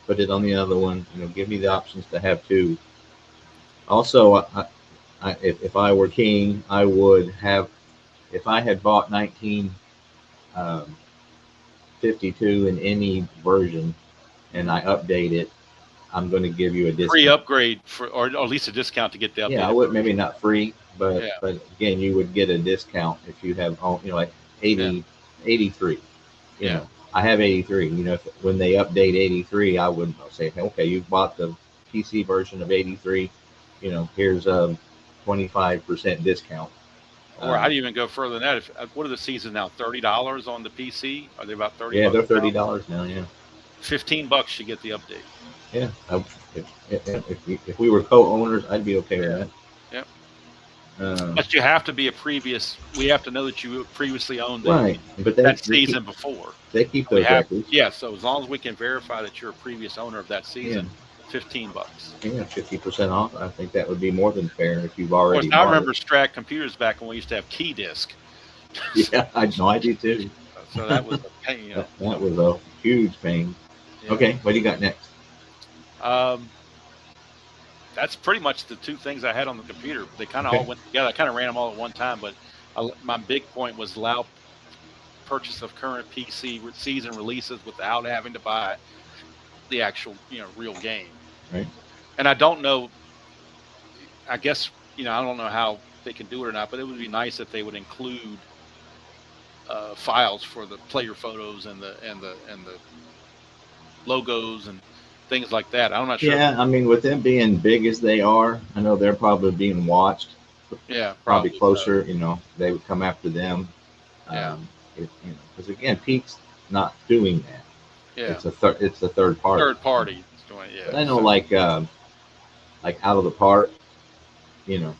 put it on the other one. Give me the yep. options to have two. Also, if I were king, I would have. If I had bought 1952 in any version and Hmm. I update it, I'm going to give you a Free discount. upgrade or at least a discount to get the Yeah, I updated would maybe version. not free, but Yeah, again, you would get a discount if you have like yeah, 80, 83. You yeah. know, I have 83. When they update 83, I would say, okay, you bought the PC version of 83. Here's a 25% discount. Or Um, I'd even go further than that. If what are the seasons now? $30 on the PC? Are they about 30 yeah, they're bucks now? $30 now. Yeah, $15 you get the update. yeah. If we were co-owners, I'd be okay with Yeah, that. yeah. Uh, But you have to be a previous. We have to know that you previously owned right, but they that they keep season before. they keep We those have, records. yeah. So as long as we can verify that you're a previous owner of that Yeah, season, $15. yeah, 50% off. I think that would be more than fair if you've Of course, already I bought it. remember Strat computers back when we used to have key disk. Yeah, I know I do too. So that was a pain, That was a huge pain. yeah. Okay, what do you got next? Um, that's pretty much the two things I had on the computer. They kind of Okay. all went together. I kind of ran them all at one time, but my big point was allow purchase of current PC season releases without having to buy the actual, real game. Right. And I don't know. I guess I don't know how they can do it or not, but it would be nice if they would include files for the player photos and the logos and things like that. I'm not sure if Yeah, I mean, with them being big as they are, I know they're probably being watched. yeah, Probably probably so. closer. They would come after them. Yeah, Because again, Pete's not doing that. yeah. It's a third party. Third party is doing it. But Yeah, I know, so like out of the park. You know,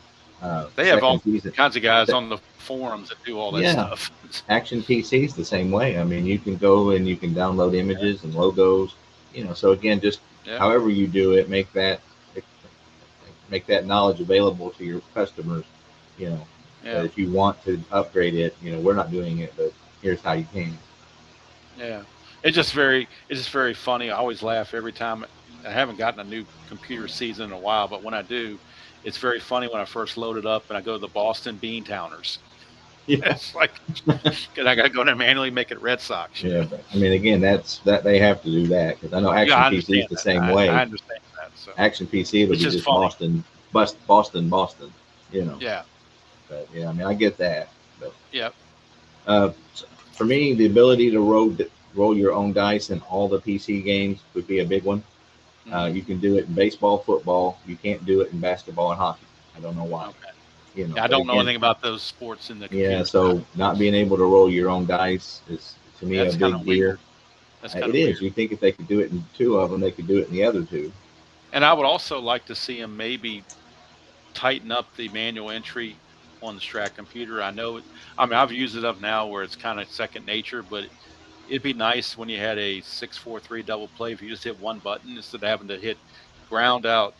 they have all second season. kinds of guys on the forums that do all that Yeah, stuff. Action PC's the same way. I mean, you can go and you can download Yeah, images and logos. So again, just yeah, however you do it, make that knowledge available to your customers. You know, that yeah, if you want to upgrade it, we're not doing it, but here's how you can. yeah. It's just very funny. I always laugh every time. I haven't gotten a new computer season in a while, but when I do, it's very funny when I first load it up and I go to the Boston Bean Towners. Yeah, It's like, 'cause I got to go in and manually make it Red Sox. yeah. But, I mean, again, that they have to do that because I know Yeah, Action I PC's understand the that. same I way. understand that. So Action PC it'll it's be just just funny. Boston, Boston, Boston. You know, Yeah, but yeah, I mean, I get that. But yeah, uh, for me, the ability to roll your own dice in all the PC games would be a big one. Hmm. You can do it in baseball, football. You can't do it in basketball and hockey. I don't know why. Okay. You know, Yeah, I but don't know again, anything about those sports in the yeah. computer side. So not being able to roll your own dice is to me a That's kind of big deal. weird. That's kind It of is. weird. You think if they could do it in two of them, they could do it in the other two. And I would also like to see them maybe tighten up the manual entry on the Strat computer. I know, I mean, I've used it up now where it's kind of second nature, but it'd be nice when you had a 6-4-3 double play if you just hit one button instead of having to hit ground out,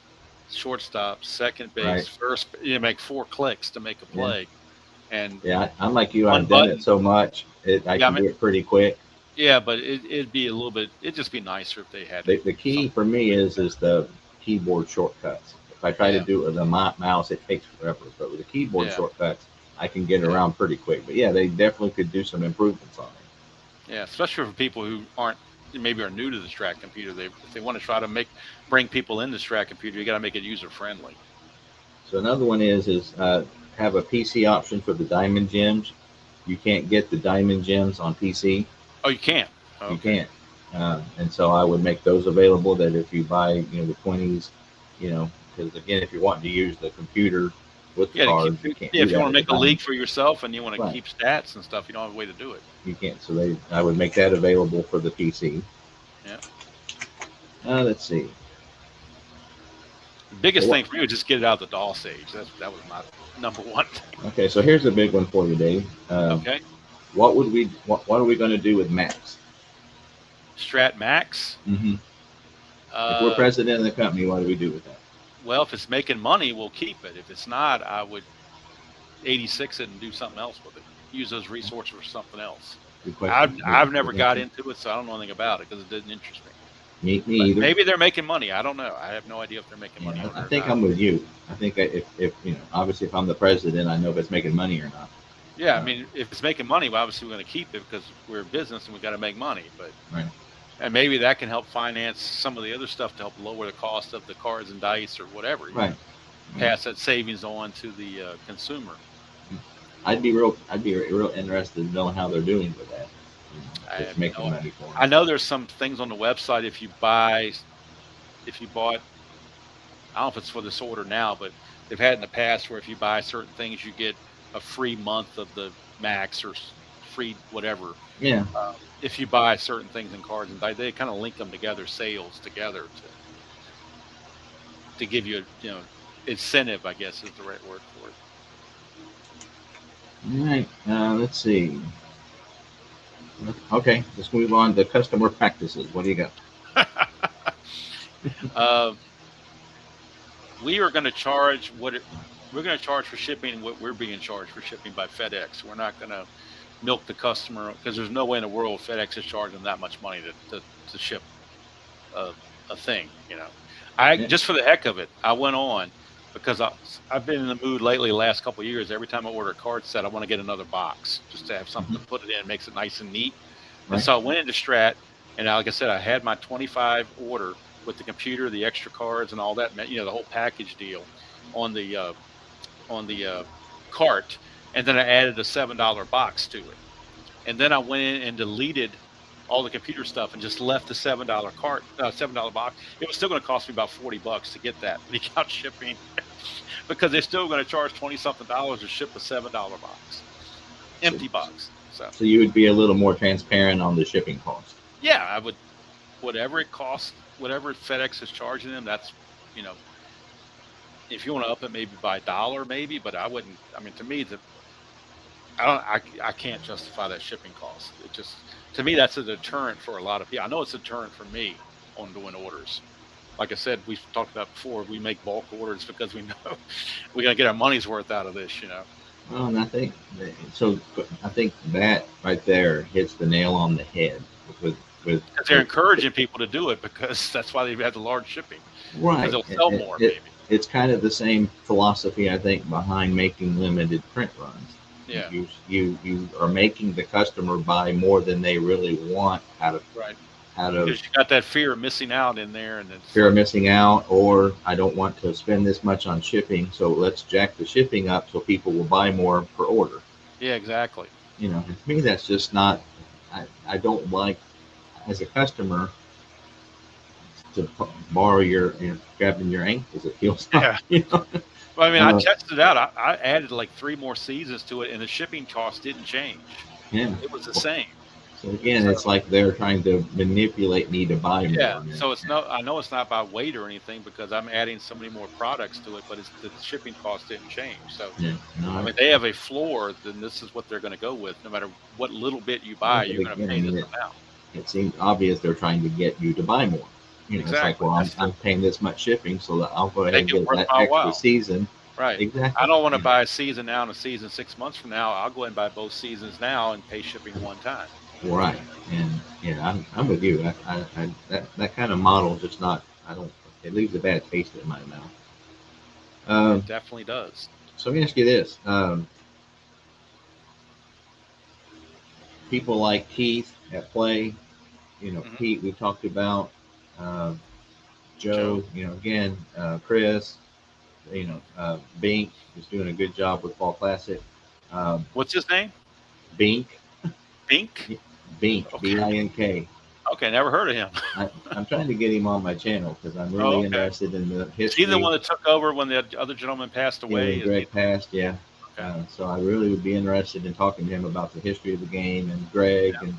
shortstop, second Right. base, first. You make 4 clicks to make a Yeah. play, and Yeah. I'm like you. one I've done it button. so much. I Yeah, I can mean, do it pretty quick. yeah, but it'd be a little bit. It'd just be nicer if they had The key something for a little me bit is better. the keyboard shortcuts. If I try to Yeah, do it with a mouse, it takes forever. But with the keyboard yeah, shortcuts, I can get yeah, around pretty quick. But yeah, they definitely could do some improvements on it. yeah. Especially for people who aren't maybe are new to the Strat computer. They if they want to try to bring people in the Strat computer, you got to make it user friendly. So another one is have a PC option for the diamond gems. You can't get the diamond gems on PC. Oh, you can. You Okay. can't. And so I would make those available. That if you buy, the 20s, because again, if you're wanting to use the computer with the Yeah, to keep. cards, you can't Yeah, do if you that want to with the make a league diamond. for yourself and you want to Right. keep stats and stuff, you don't have a way to do it. You can't. So I would make that available for the PC. Yeah. Let's see. The So biggest what? thing for me was just get it out of the DOS age. That was my number one thing. Okay, so here's a big one for you, Dave. Okay. What are we going to do with Macs? Strat Max. Mm-hmm. If we're Uh, president of the company, what do we do with that? well, if it's making money, we'll keep it. If it's not, I would 86 it and do something else with it. Use those resources for something else. Good I've question. I've never Good got answer. into it, so I don't know anything about it because it didn't interest me. Me But either. maybe they're making money. I don't know. I have no idea if they're making money Yeah, on it I or think not. I'm with you. I think if obviously if I'm the president, I know if it's making money or not. Yeah, I Uh, mean, if it's making money, well, obviously we're going to keep it because we're a business and we got to make money. But right. and maybe that can help finance some of the other stuff to help lower the cost of the cards and dice or whatever. Right. Right. Pass that savings on to the consumer. I'd be real interested in knowing how they're doing with that. I If it's have making no. money for them. I know there's some things on the website if you bought. I don't know if it's for this order now, but they've had in the past where if you buy certain things, you get a free month of the Max or free whatever. Yeah. If you buy certain things in cards and they kind of link them together, sales together to give you a incentive, I guess is the right word for it. All right. Let's see. Okay, let's move on to customer practices. What do you got? uh, we are going to charge we're going to charge for shipping what we're being charged for shipping by FedEx. We're not going to milk the customer because there's no way in the world FedEx is charging them that much money to ship a, a thing. I Yeah. just for the heck of it, I went on because I've been in the mood lately. Last couple of years, every time I order a card set, I want to get another box just to have something Mhm. to put it in. It makes it nice and neat. And Right. so I went into Strat, and like I said, I had my 25 order with the computer, the extra cards, and all that. The whole package deal on the cart, and then I added a $7 box to it. And then I went in and deleted all the computer stuff and just left the $7 box. It was still going to cost me about $40 to get that without shipping, because they're still going to charge 20 something dollars to ship a $7 box, So, empty box. So so you would be a little more transparent on the shipping cost. yeah, I would whatever it costs, whatever FedEx is charging them. That's you know if you want to up it maybe by a dollar maybe, but I wouldn't. I mean, to me, I don't. I can't justify that shipping cost. It just to me that's a deterrent for a lot of people. I know it's a deterrent for me on doing orders. Like I said, we've talked about before. We make bulk orders because we know we're gonna get our money's worth out of this. Well, and I think so. I think that right there hits the nail on the head with with, Because they're with encouraging people to do it because that's why they have the large shipping because right. they'll sell more maybe. It's kind of the same philosophy I think behind making limited print runs. Yeah, You are making the customer buy more than they really want right. out of Because you got that fear of missing out in there, and it's fear of missing out, or I don't want to spend this much on shipping, so let's jack the shipping up so people will buy more per order. yeah, exactly. And to me, that's just not. I don't like. as a customer to borrow your, grabbing your ankles. It feels like, Yeah. Well, I mean, I uh, tested it out. I added like 3 more seasons to it, and the shipping cost didn't change. yeah. It was the same. So again, So, it's like they're trying to manipulate me to buy yeah, more. so it's no I know it's not by weight or anything because I'm adding so many more products to it, but it's the shipping cost didn't change. So, Yeah, no, I mean, they have a floor, then this is what they're gonna go with. No matter what little bit you yeah, buy, but you're gonna again, I pay mean, this amount. it seems obvious they're trying to get you to buy more. It's like, Exactly. well, That's I'm paying this much shipping, so that I'll go ahead and make it get worth that my extra while. season. Right. I Exactly. don't wanna Yeah. buy a season now and a season 6 months from now. I'll go ahead and buy both seasons now and pay shipping one time. Right. And yeah, I'm with you. That kind of model just not. I don't. It leaves a bad taste in my mouth. It Um, definitely does. so let me ask you this: people like Keith at Play, Mhm. Pete, we talked about, uh, Joe, Joe. again, Chris, Mhm. Bink is doing a good job with Fall Classic. Um, What's his name? Bink, Bink? Bink, Okay. Bink. Okay, never heard of him. I'm trying to get him on my channel because I'm Oh, really okay. interested in the Is he the history. one that took over when the other gentleman passed Yeah, away? when Is he Greg passed, yeah. okay. So I really would be interested in talking to him about the history of the game and Greg, and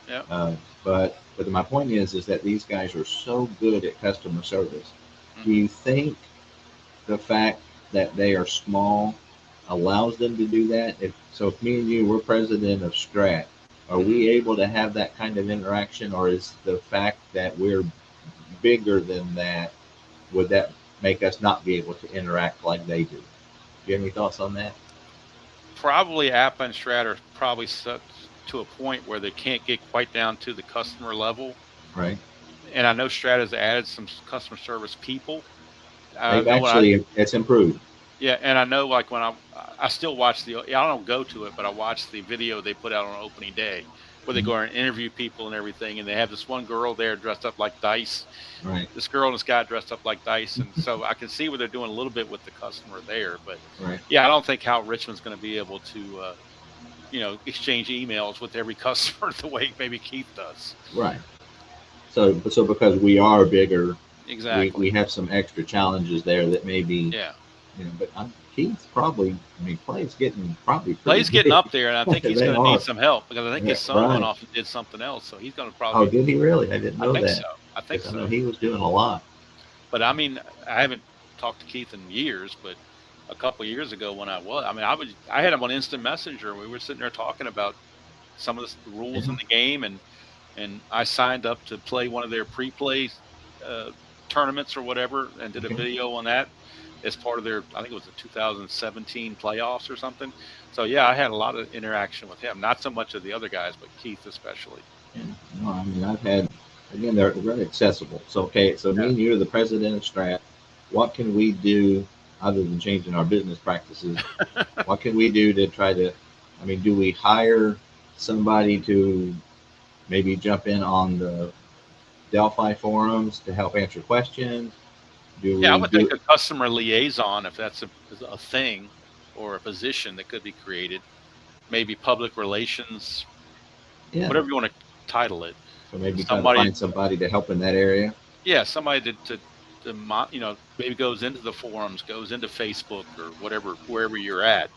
Yeah. uh, but my point is that these guys are so good at customer service. Do Mhm. you think the fact that they are small allows them to do that? If me and you were president of Strat, are Mhm. we able to have that kind of interaction, or is the fact that we're bigger than that, would that make us not be able to interact like they do? Do you have any thoughts on that? Probably Appa and Strat are probably set to a point where they can't get quite down to the customer level. Right? And I know Strat has added some customer service people. I They've know when I actually, it's improved. Yeah, and I know like when I still watch I don't go to it, but I watch the video they put out on opening day where they Mhm. go and interview people and everything, and they have this one girl there dressed up like Dice. Right, This girl and this guy dressed up like Dice, and so I can see where they're doing a little bit with the customer there. But right, yeah, I don't think how Richmond's going to be able to exchange emails with every customer the way maybe Keith does. right. So because we are bigger, we Exactly. have some extra challenges there that maybe, Yeah. but Keith's probably, I mean, Clay's getting probably pretty Play's getting big. up there, and I think he's They going to need are. some help because I think Yeah, his son went right. off and did something else, so he's going to Oh, probably. did he really? I didn't I know think that so. I think because I know so. he was doing a lot. But I mean, I haven't talked to Keith in years, but a couple of years ago when I had him on instant messenger. We were sitting there talking about some of the Yeah, rules in the game, and I signed up to play one of their pre-play uh, tournaments or whatever, and did a okay. video on that as part of their. I think it was the 2017 playoffs or something. So yeah, I had a lot of interaction with him. Not so much of the other guys, but Keith especially. Yeah. No, I mean, I've had, again, they're very accessible. So, okay, so me Yeah. and you are the president of Strat. What can we do other than changing our business practices? What can we do to try to, I mean, do we hire somebody to maybe jump in on the Delphi forums to help answer questions? Do Yeah, I we would think do, a customer liaison, if that's a thing or a position that could be created, maybe public relations, yeah, whatever you want to title it. so maybe try to Somebody, find somebody to help in that area? yeah, somebody maybe goes into the forums, goes into Facebook or whatever, wherever you're at,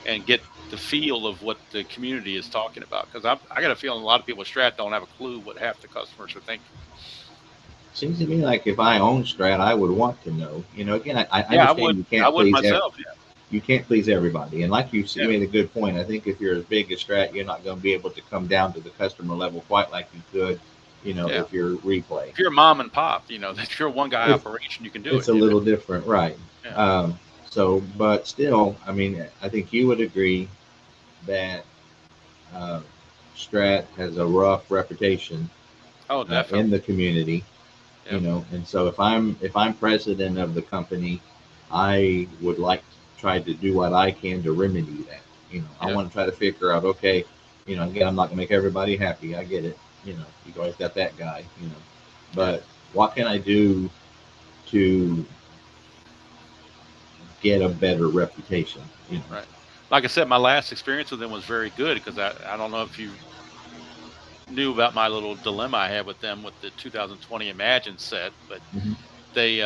and get the feel of what the community is talking about. Because I got a feeling a lot of people at Strat don't have a clue what half the customers are thinking. Seems to me like if I own Strat, I would want to know. Again, I Yeah, understand I would myself. Yeah, you can't please everybody. And like you yeah, made a good point. I think if you're as big as Strat, you're not going to be able to come down to the customer level quite like you could, yeah. if you're replay. If you're mom and pop, if you're a one guy It's operation, you can do it's it. a little different, right? Yeah. But still, I mean, I think you would agree that uh, Strat has a rough reputation Oh, in definitely. the community. Yep. And so if I'm president of the company, I would like to try to do what I can to remedy that. I Yeah. want to try to figure out, okay, again, I'm not gonna make everybody happy. I get it. You always got that guy. Yeah. But what can I do to get a better reputation? Right. Like I said, my last experience with them was very good because I don't know if you knew about my little dilemma I had with them with the 2020 Imagine set, but Hmm. they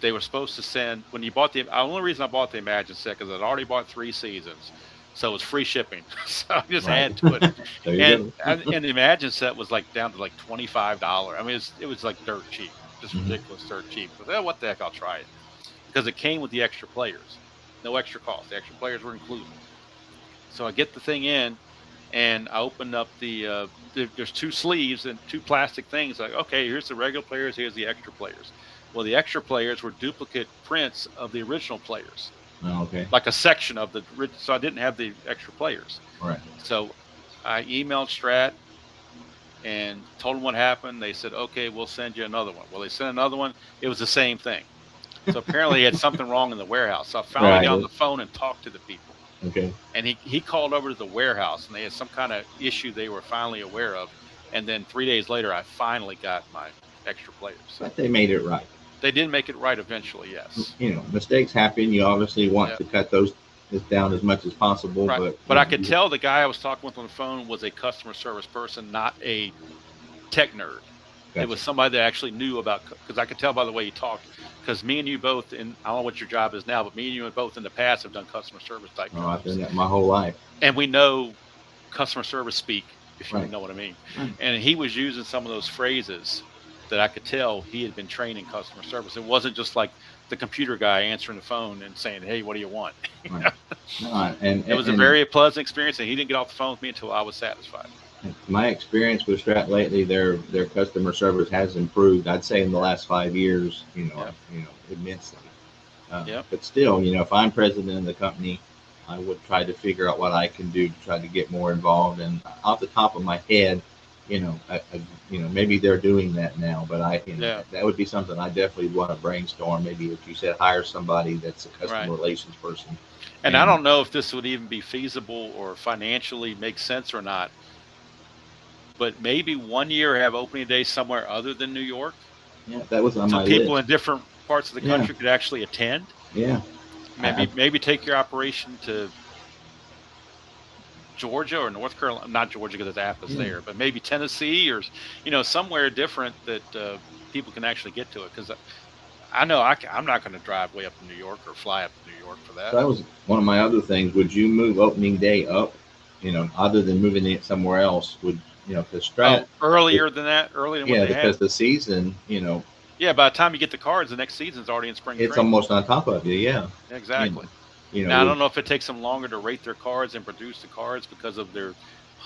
they were supposed to send when you bought the only reason I bought the Imagine set because I'd already bought 3 seasons, so it was free shipping. So I just Right. add to it, There you and go. and the Imagine set was like down to like $25. I mean, it was like dirt cheap, just Hmm. ridiculous dirt cheap. But what the heck, I'll try it because it came with the extra players, no extra cost. The extra players were included. So I get the thing in, and I opened up there's 2 sleeves and 2 plastic things. Like, okay, here's the regular players, here's the extra players. Well, the extra players were duplicate prints of the original players, Oh, okay. like a section of so I didn't have the extra players. All right. So I emailed Strat and told them what happened. They said, okay, we'll send you another one. Well, they sent another one. It was the same thing. So apparently, he had something wrong in the warehouse. So I finally got on Right. the phone and talked to the people. Okay. And he called over to the warehouse, and they had some kind of issue they were finally aware of. And then 3 days later, I finally got my extra players. So But they made it right. they did make it right eventually, yes. You know, mistakes happen. You obviously want Yep. to cut those down as much as possible, Right. but But I could tell the guy I was talking with on the phone was a customer service person, not a tech nerd. It gotcha. was somebody that actually knew about, because I could tell by the way he talked. Because me and you both, and I don't know what your job is now, but me and you both in the past have done customer service type Oh, I've jobs, done that my whole life. and we know customer service speak, if you Right. know what I mean. Right. And he was using some of those phrases that I could tell he had been trained in customer service. It wasn't just like the computer guy answering the phone and saying, "Hey, what do you want?" Right. No, It was a very pleasant experience, and he didn't get off the phone with me until I was satisfied. my experience with Strat lately, their customer service has improved. I'd say in the last 5 years, Yep. immensely. Yep. But still, if I'm president of the company, I would try to figure out what I can do to try to get more involved. And off the top of my head, maybe they're doing that now, but Yeah. that would be something I definitely want to brainstorm. Maybe if you said hire somebody that's a customer Right. relations person. And I And don't know if this would even be feasible or financially make sense or not, but maybe one year have opening day somewhere other than New York, yeah, that was on so my people list. in different parts of the Yeah, country could actually attend. yeah. I, Maybe take your operation to Georgia or North Carolina, not Georgia because Athens yeah. there, but maybe Tennessee or somewhere different that people can actually get to it. Because I know I'm not going to drive way up to New York or fly up to New York for So that. that was one of my other things. Would you move opening day up? Other than moving it somewhere else, because Oh, Strat, earlier than what yeah, they had. because the season, Yeah, by the time you get the cards, the next season's already in spring it's training. almost on top of you. Yeah, you know, Exactly. Now I would don't know if it takes them longer to rate their cards and produce the cards because of their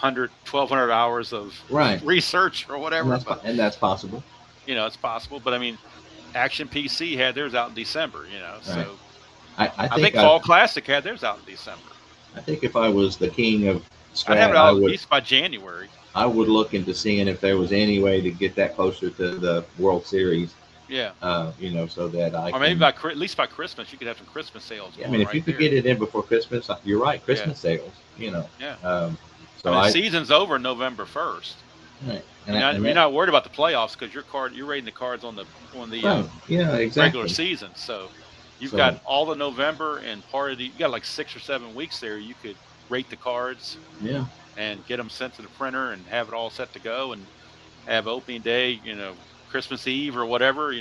1,200 hours of right, research or and whatever, but that's possible. it's possible. But I mean, Action PC had theirs out in December, Right. so I I think think Fall Classic had theirs out in December. I think if I was the king of I'd have it Strat, out at least by January. I would look into seeing if there was any way to get that closer to the World Series. Yeah. So that I Or maybe can. at least by Christmas, you could have some Christmas sales Yeah, I going mean, if you right could there. get it in before Christmas, you're right. Yeah. Christmas sales. Yeah. So I mean, the season's over November 1st. right. You're not worried about the playoffs because you're rating the cards on the right. Yeah, exactly. regular season. So you've got all of November and part of you got like 6 or 7 weeks there. You could rate the cards. Yeah. And get them sent to the printer and have it all set to go and have opening day, Christmas Eve or whatever,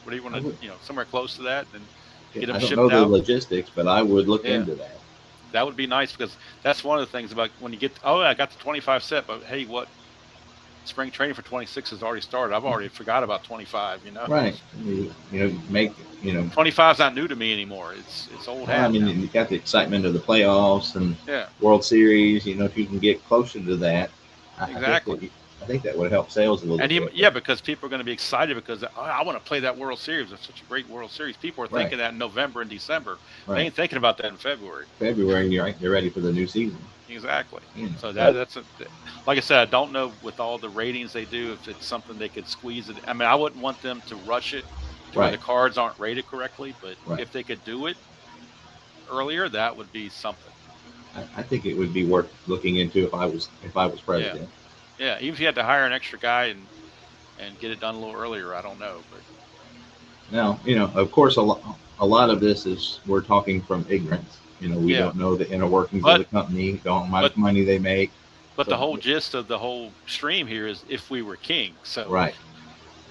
what do you want to, somewhere close to that and get them I don't shipped know the out. logistics, but I would look Yeah. into that. That would be nice because that's one of the things about when you get, I got the 25 set, but hey, spring training for 26 has already started. I've already forgot about 25, Right. Make 25's not new to me anymore. It's old hat. I mean, now. you got the excitement of the playoffs and Yeah. World Series. If you can get closer to that, Exactly. I think that would help sales a little bit. Yeah, because people are going to be excited because I want to play that World Series. It's such a great World Series. People are thinking that in November and December. Right. They ain't thinking about that in February. February, you're ready for the new season. Exactly. Yeah. So that's like I said, I don't know with all the ratings they do if it's something they could squeeze it. I mean, I wouldn't want them to rush it to where the cards aren't rated correctly, but if they could do it earlier, that would be something. I think it would be worth looking into if I was president. Yeah, even if you had to hire an extra guy and get it done a little earlier, I don't know. But now, of course, a lot of this is we're talking from ignorance. We don't know the inner workings of the company, don't know how much money they make. But the So whole gist of the whole stream here is if we were king. So right.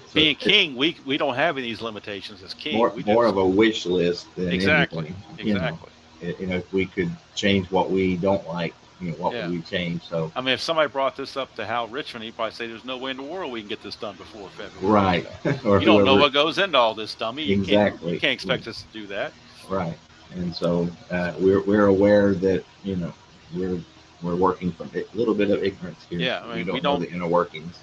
So being king, we don't have any of these limitations as king. We more just of a wish list than exactly, anything. exactly. If we could change what we don't like, what would Yeah. we change? So I mean, if somebody brought this up to Hal Richmond, he'd probably say, "There's no way in the world we can get this done before February." right, or You don't know whoever what goes into all this, dummy. You exactly. can't expect us to do that. Right, and so we're aware that we're we're working from a little bit of ignorance here. Yeah, I We mean, we don't know don't. the inner workings.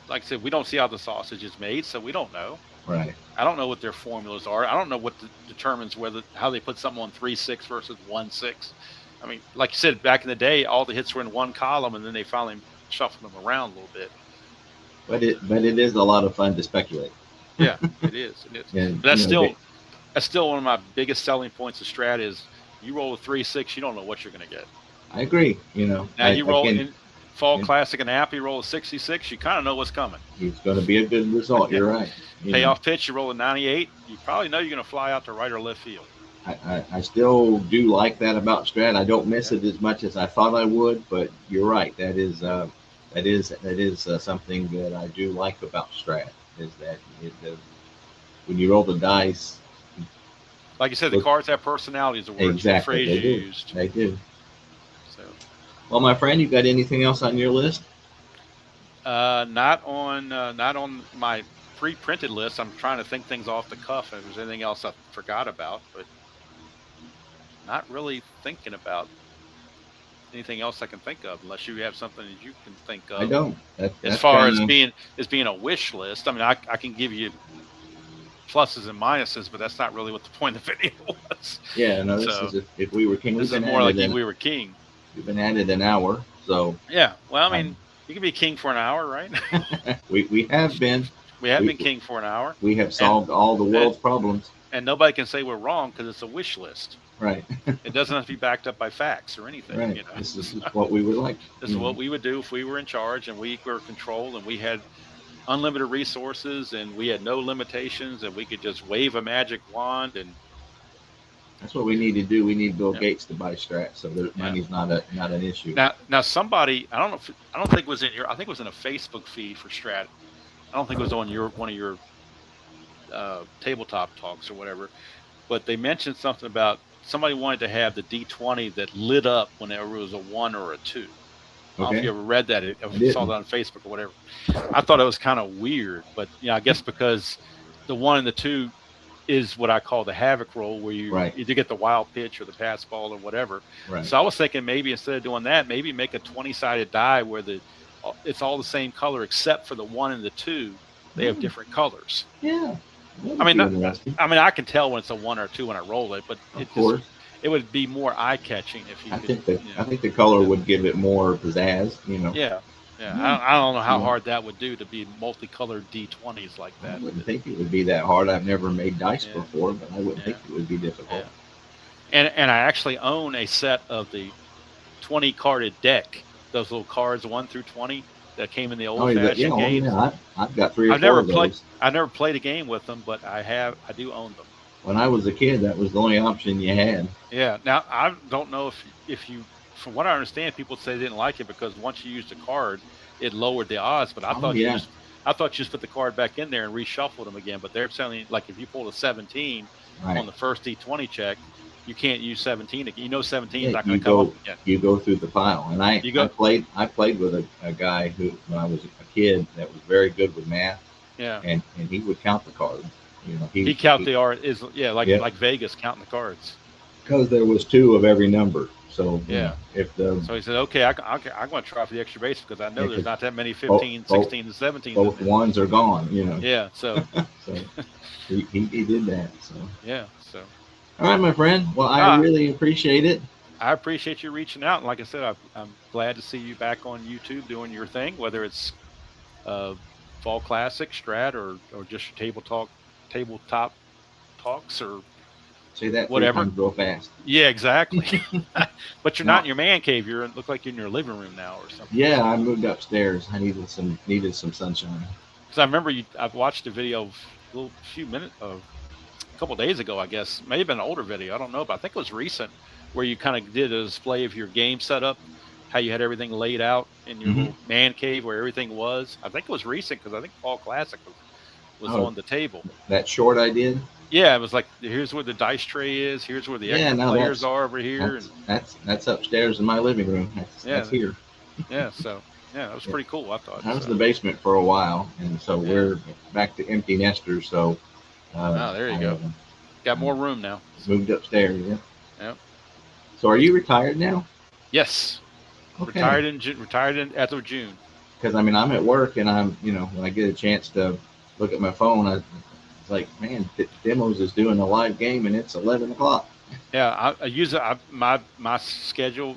Like I said, we don't see how the sausage is made, so we don't know. Right. I don't know what their formulas are. I don't know what determines whether how they put something on 3-6 versus 1-6. I mean, like you said, back in the day, all the hits were in one column, and then they finally shuffled them around a little bit. But it is a lot of fun to speculate. Yeah, it is. It is. And But that's still one of my biggest selling points of Strat is you roll a 3-6, you don't know what you're going to get. I agree. Now you roll again, in Fall Classic and App, you roll a 66, you kind of know what's coming. it's going to be a good result. You're right. Payoff pitch, you roll a 98, you probably know you're going to fly out to right or left field. I still do like that about Strat. I don't miss it as much as I thought I would, but you're right. That is something that I do like about Strat is that when you roll the dice, Like you said, the cards have personalities. The words, exactly, the phrase they used. do. They do. So, Well, my friend, you got anything else on your list? not on my pre-printed list. I'm trying to think things off the cuff. If there's anything else I forgot about, but not really thinking about anything else I can think of, unless you have something that you can think of. I don't. As far as being a wish list, I mean, I can give you pluses and minuses, but that's not really what the point of the video was. Yeah, no. This is if we were king. This is more like if we were king. We've been at it an hour, so yeah. Well, I mean, you can be king for an hour, right? we have been. We have been king for an hour. We have solved all the world's problems, and nobody can say we're wrong because it's a wish list. Right. It doesn't have to be backed up by facts or anything. Right. You know? This is what we would like. This is what we would do if we were in charge and we were controlled and we had unlimited resources and we had no limitations and we could just wave a magic wand and. That's what we need to do. We need Bill Gates to buy Strat, so that money's not an issue. Now somebody, I don't think it was in your, I think it was in a Facebook feed for Strat. I don't think it was on one of your tabletop talks or whatever, but they mentioned something about somebody wanted to have the D20 that lit up whenever it was a 1 or a 2. I don't know if you ever read that, if you saw that on Facebook or whatever. I thought it was kind of weird, but I guess because the 1 and the 2 is what I call the havoc roll, where you either get the wild pitch or the pass ball or whatever. Right. So I was thinking maybe instead of doing that, maybe make a 20-sided die where it's all the same color except for the 1 and the 2. They have different colors. Yeah. I mean, I can tell when it's a 1 or 2 when I roll it, but it would be more eye-catching if you. I think the color would give it more pizzazz. Yeah. I don't know how hard that would do to be multicolored D20s like that. I wouldn't think it would be that hard. I've never made dice before, but I wouldn't think it would be difficult. Yeah. And I actually own a set of the 20-carded deck. Those little cards 1 through 20 that came in the old-fashioned games. Yeah, I've got 3 or 4 of those. I've never played a game with them, but I do own them. When I was a kid, that was the only option you had. Yeah. Now I don't know if you, from what I understand, people say they didn't like it because once you used a card, it lowered the odds. But I thought you just put the card back in there and reshuffled them again. But they're telling like if you pulled a 17 on the first D20 check, you can't use 17. 17 is not going to come up again. You go through the pile, and I played with a guy who, when I was a kid, that was very good with math. Yeah. And he would count the cards. He count the art is like Vegas counting the cards. Because there was 2 of every number. So so he said, okay, I'm going to try for the extra base because I know there's not that many 15, 16, and 17. Both ones are gone. Yeah. So. So he did that. So. Yeah. So. All right, my friend. Well, I really appreciate it. I appreciate you reaching out. And like I said, I'm glad to see you back on YouTube doing your thing, whether it's Fall Classic, Strat, or just your tabletop talks or say that whatever. Real fast. Yeah, exactly. But you're not in your man cave. You look like you're in your living room now or something. Yeah, I moved upstairs. I needed some sunshine. Because I remember I've watched a video a couple days ago, I guess. Maybe an older video. I don't know, but I think it was recent, where you kind of did a display of your game setup how you had everything laid out in your Mm-hmm. little man cave where everything was. I think it was recent because I think Fall Classic was Oh, on the table. that short I did. Yeah, it was like here's where the dice tray is. Here's where the Yeah, extra no, players are over here, and that's upstairs in my living room. That's yeah, here. yeah. So yeah, that was pretty cool. I thought I was in so. the basement for a while, and so Yeah. we're back to empty nesters. So Oh, there you I go. Got um, more room now. So moved upstairs. Yeah. yeah. So are you retired now? Yes. Okay. Retired in as of June. Because I mean, I'm at work, and I'm when I get a chance to look at my phone, it's like, man, Demos is doing a live game, and it's 11 o'clock. Yeah, I use my schedule.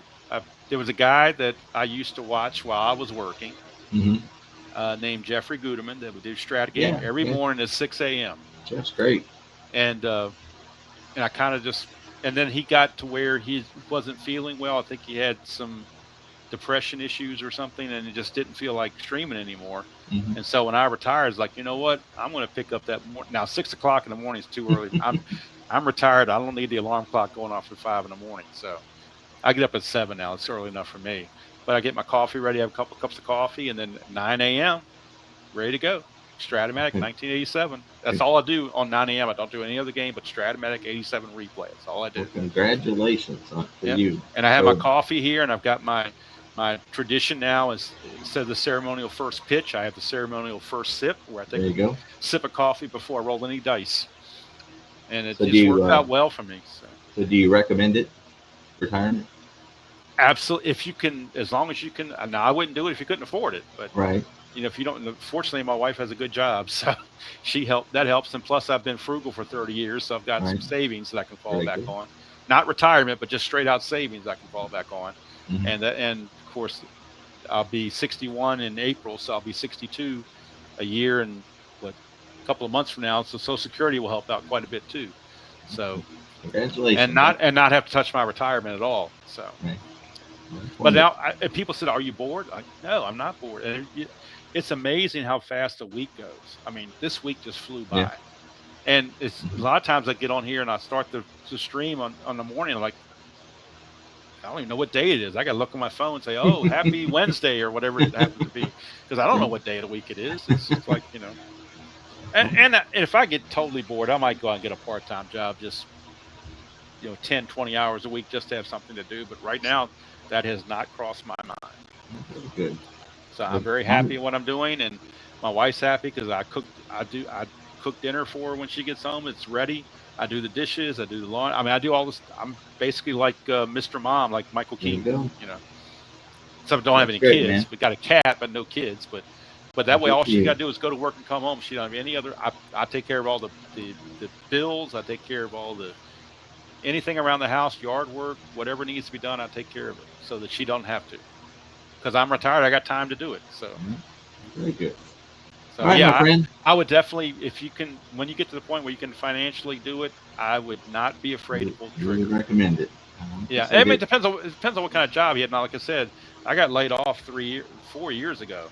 There was a guy that I used to watch while I was working, Mm-hmm. named Jeffrey Guterman, that would do Strat game Yeah, every yeah, morning at 6 a.m. that's great. And I kind of just, and then he got to where he wasn't feeling well. I think he had some depression issues or something, and he just didn't feel like streaming anymore. Mm-hmm. And so when I retired, it's like, you know what? I'm going to pick up that now 6 o'clock in the morning is too early. I'm retired. I don't need the alarm clock going off at 5 in the morning. So I get up at 7 now. It's early enough for me. But I get my coffee ready, have a couple cups of coffee, and then 9 a.m. ready to go. Stratomatic 1987. That's all I do on 9 a.m. I don't do any other game but Stratomatic 87 replay. That's all I do. Well, congratulations for you. And I have my coffee here, and I've got my tradition now is instead of the ceremonial first pitch, I have the ceremonial first sip, where I take a sip of coffee before I roll any dice. And it just worked out well for me. So do you recommend it, retirement? Absolutely. If you can, as long as you can. Now, I wouldn't do it if you couldn't afford it, but right. If you don't, fortunately, my wife has a good job, so that helps. And plus, I've been frugal for 30 years, so I've got some savings that I can fall back on. Not retirement, but just straight out savings I can fall back on. Mm-hmm. And of course, I'll be 61 in April, so I'll be 62 a year and a couple of months from now. So Social Security will help out quite a bit too. So congratulations. And not have to touch my retirement at all. So. Right. But now, people said, "Are you bored?" No, I'm not bored. And it's amazing how fast a week goes. I mean, this week just flew by, and it's a lot of times I get on here and I start to stream on the morning. I'm like, I don't even know what day it is. I got to look on my phone and say, "Oh, happy Wednesday" or whatever it happens to be, because I don't know what day of the week it is. It's just like and if I get totally bored, I might go out and get a part-time job, just 10, 20 hours a week just to have something to do. But right now, that has not crossed my mind. Good. So I'm very happy in what I'm doing, and my wife's happy because I cook dinner for her when she gets home. It's ready. I do the dishes. I do the laundry. I mean, I do all this. I'm basically like Mr. Mom, like Michael Keaton. So I don't have any kids. Man. We got a cat, but no kids. But that way, all she got to do is go to work and come home. She don't have any other. I take care of all the bills. I take care of all the anything around the house, yard work, whatever needs to be done. I take care of it so that she don't have to. Because I'm retired, I got time to do it. So very good. So my friend. I would definitely, if you can, when you get to the point where you can financially do it, I would not be afraid to pull the trigger. You would recommend it. Yeah, I mean, it depends on what kind of job you had. Now, like I said, I got laid off 4 years ago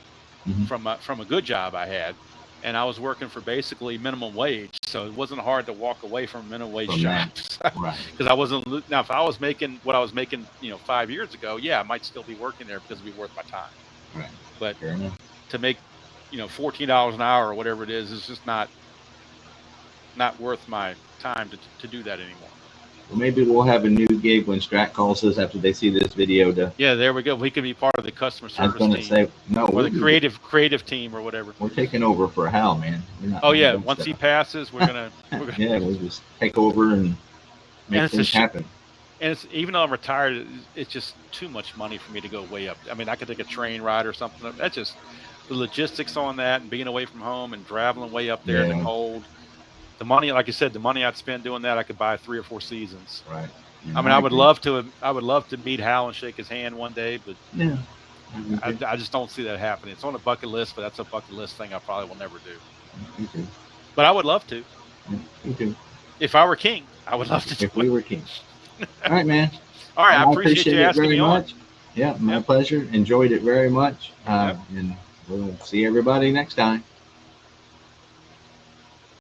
from a good job I had, and I was working for basically minimum wage, so it wasn't hard to walk away from a minimum wage job. Because I wasn't. Now, if I was making what I was making, 5 years ago, yeah, I might still be working there because it'd be worth my time. Right. But to make, $14 an hour or whatever it is just not worth my time to do that anymore. Well, maybe we'll have a new gig when Strat calls us after they see this video. Yeah, there we go. We can be part of the customer service team. I was going to say, no. Or the creative team or whatever. We're taking over for Hal, man. Once he passes, we're gonna yeah, we'll just take over and make things happen. And it's, even though I'm retired, it's just too much money for me to go way up. I mean, I could take a train ride or something. That's just the logistics on that, and being away from home and traveling way up there in the cold. The money, like I said, the money I'd spend doing that, I could buy 3 or 4 seasons. Right. Yeah, I mean, I would love to meet Hal and shake his hand one day, but I just don't see that happening. It's on a bucket list, but that's a bucket list thing I probably will never do. Okay. But I would love to. Okay. If I were king, I would love to do it. If we were king. All right, man. All right, I appreciate you asking me on. Yeah, my pleasure. Enjoyed it very much. And we'll see everybody next time.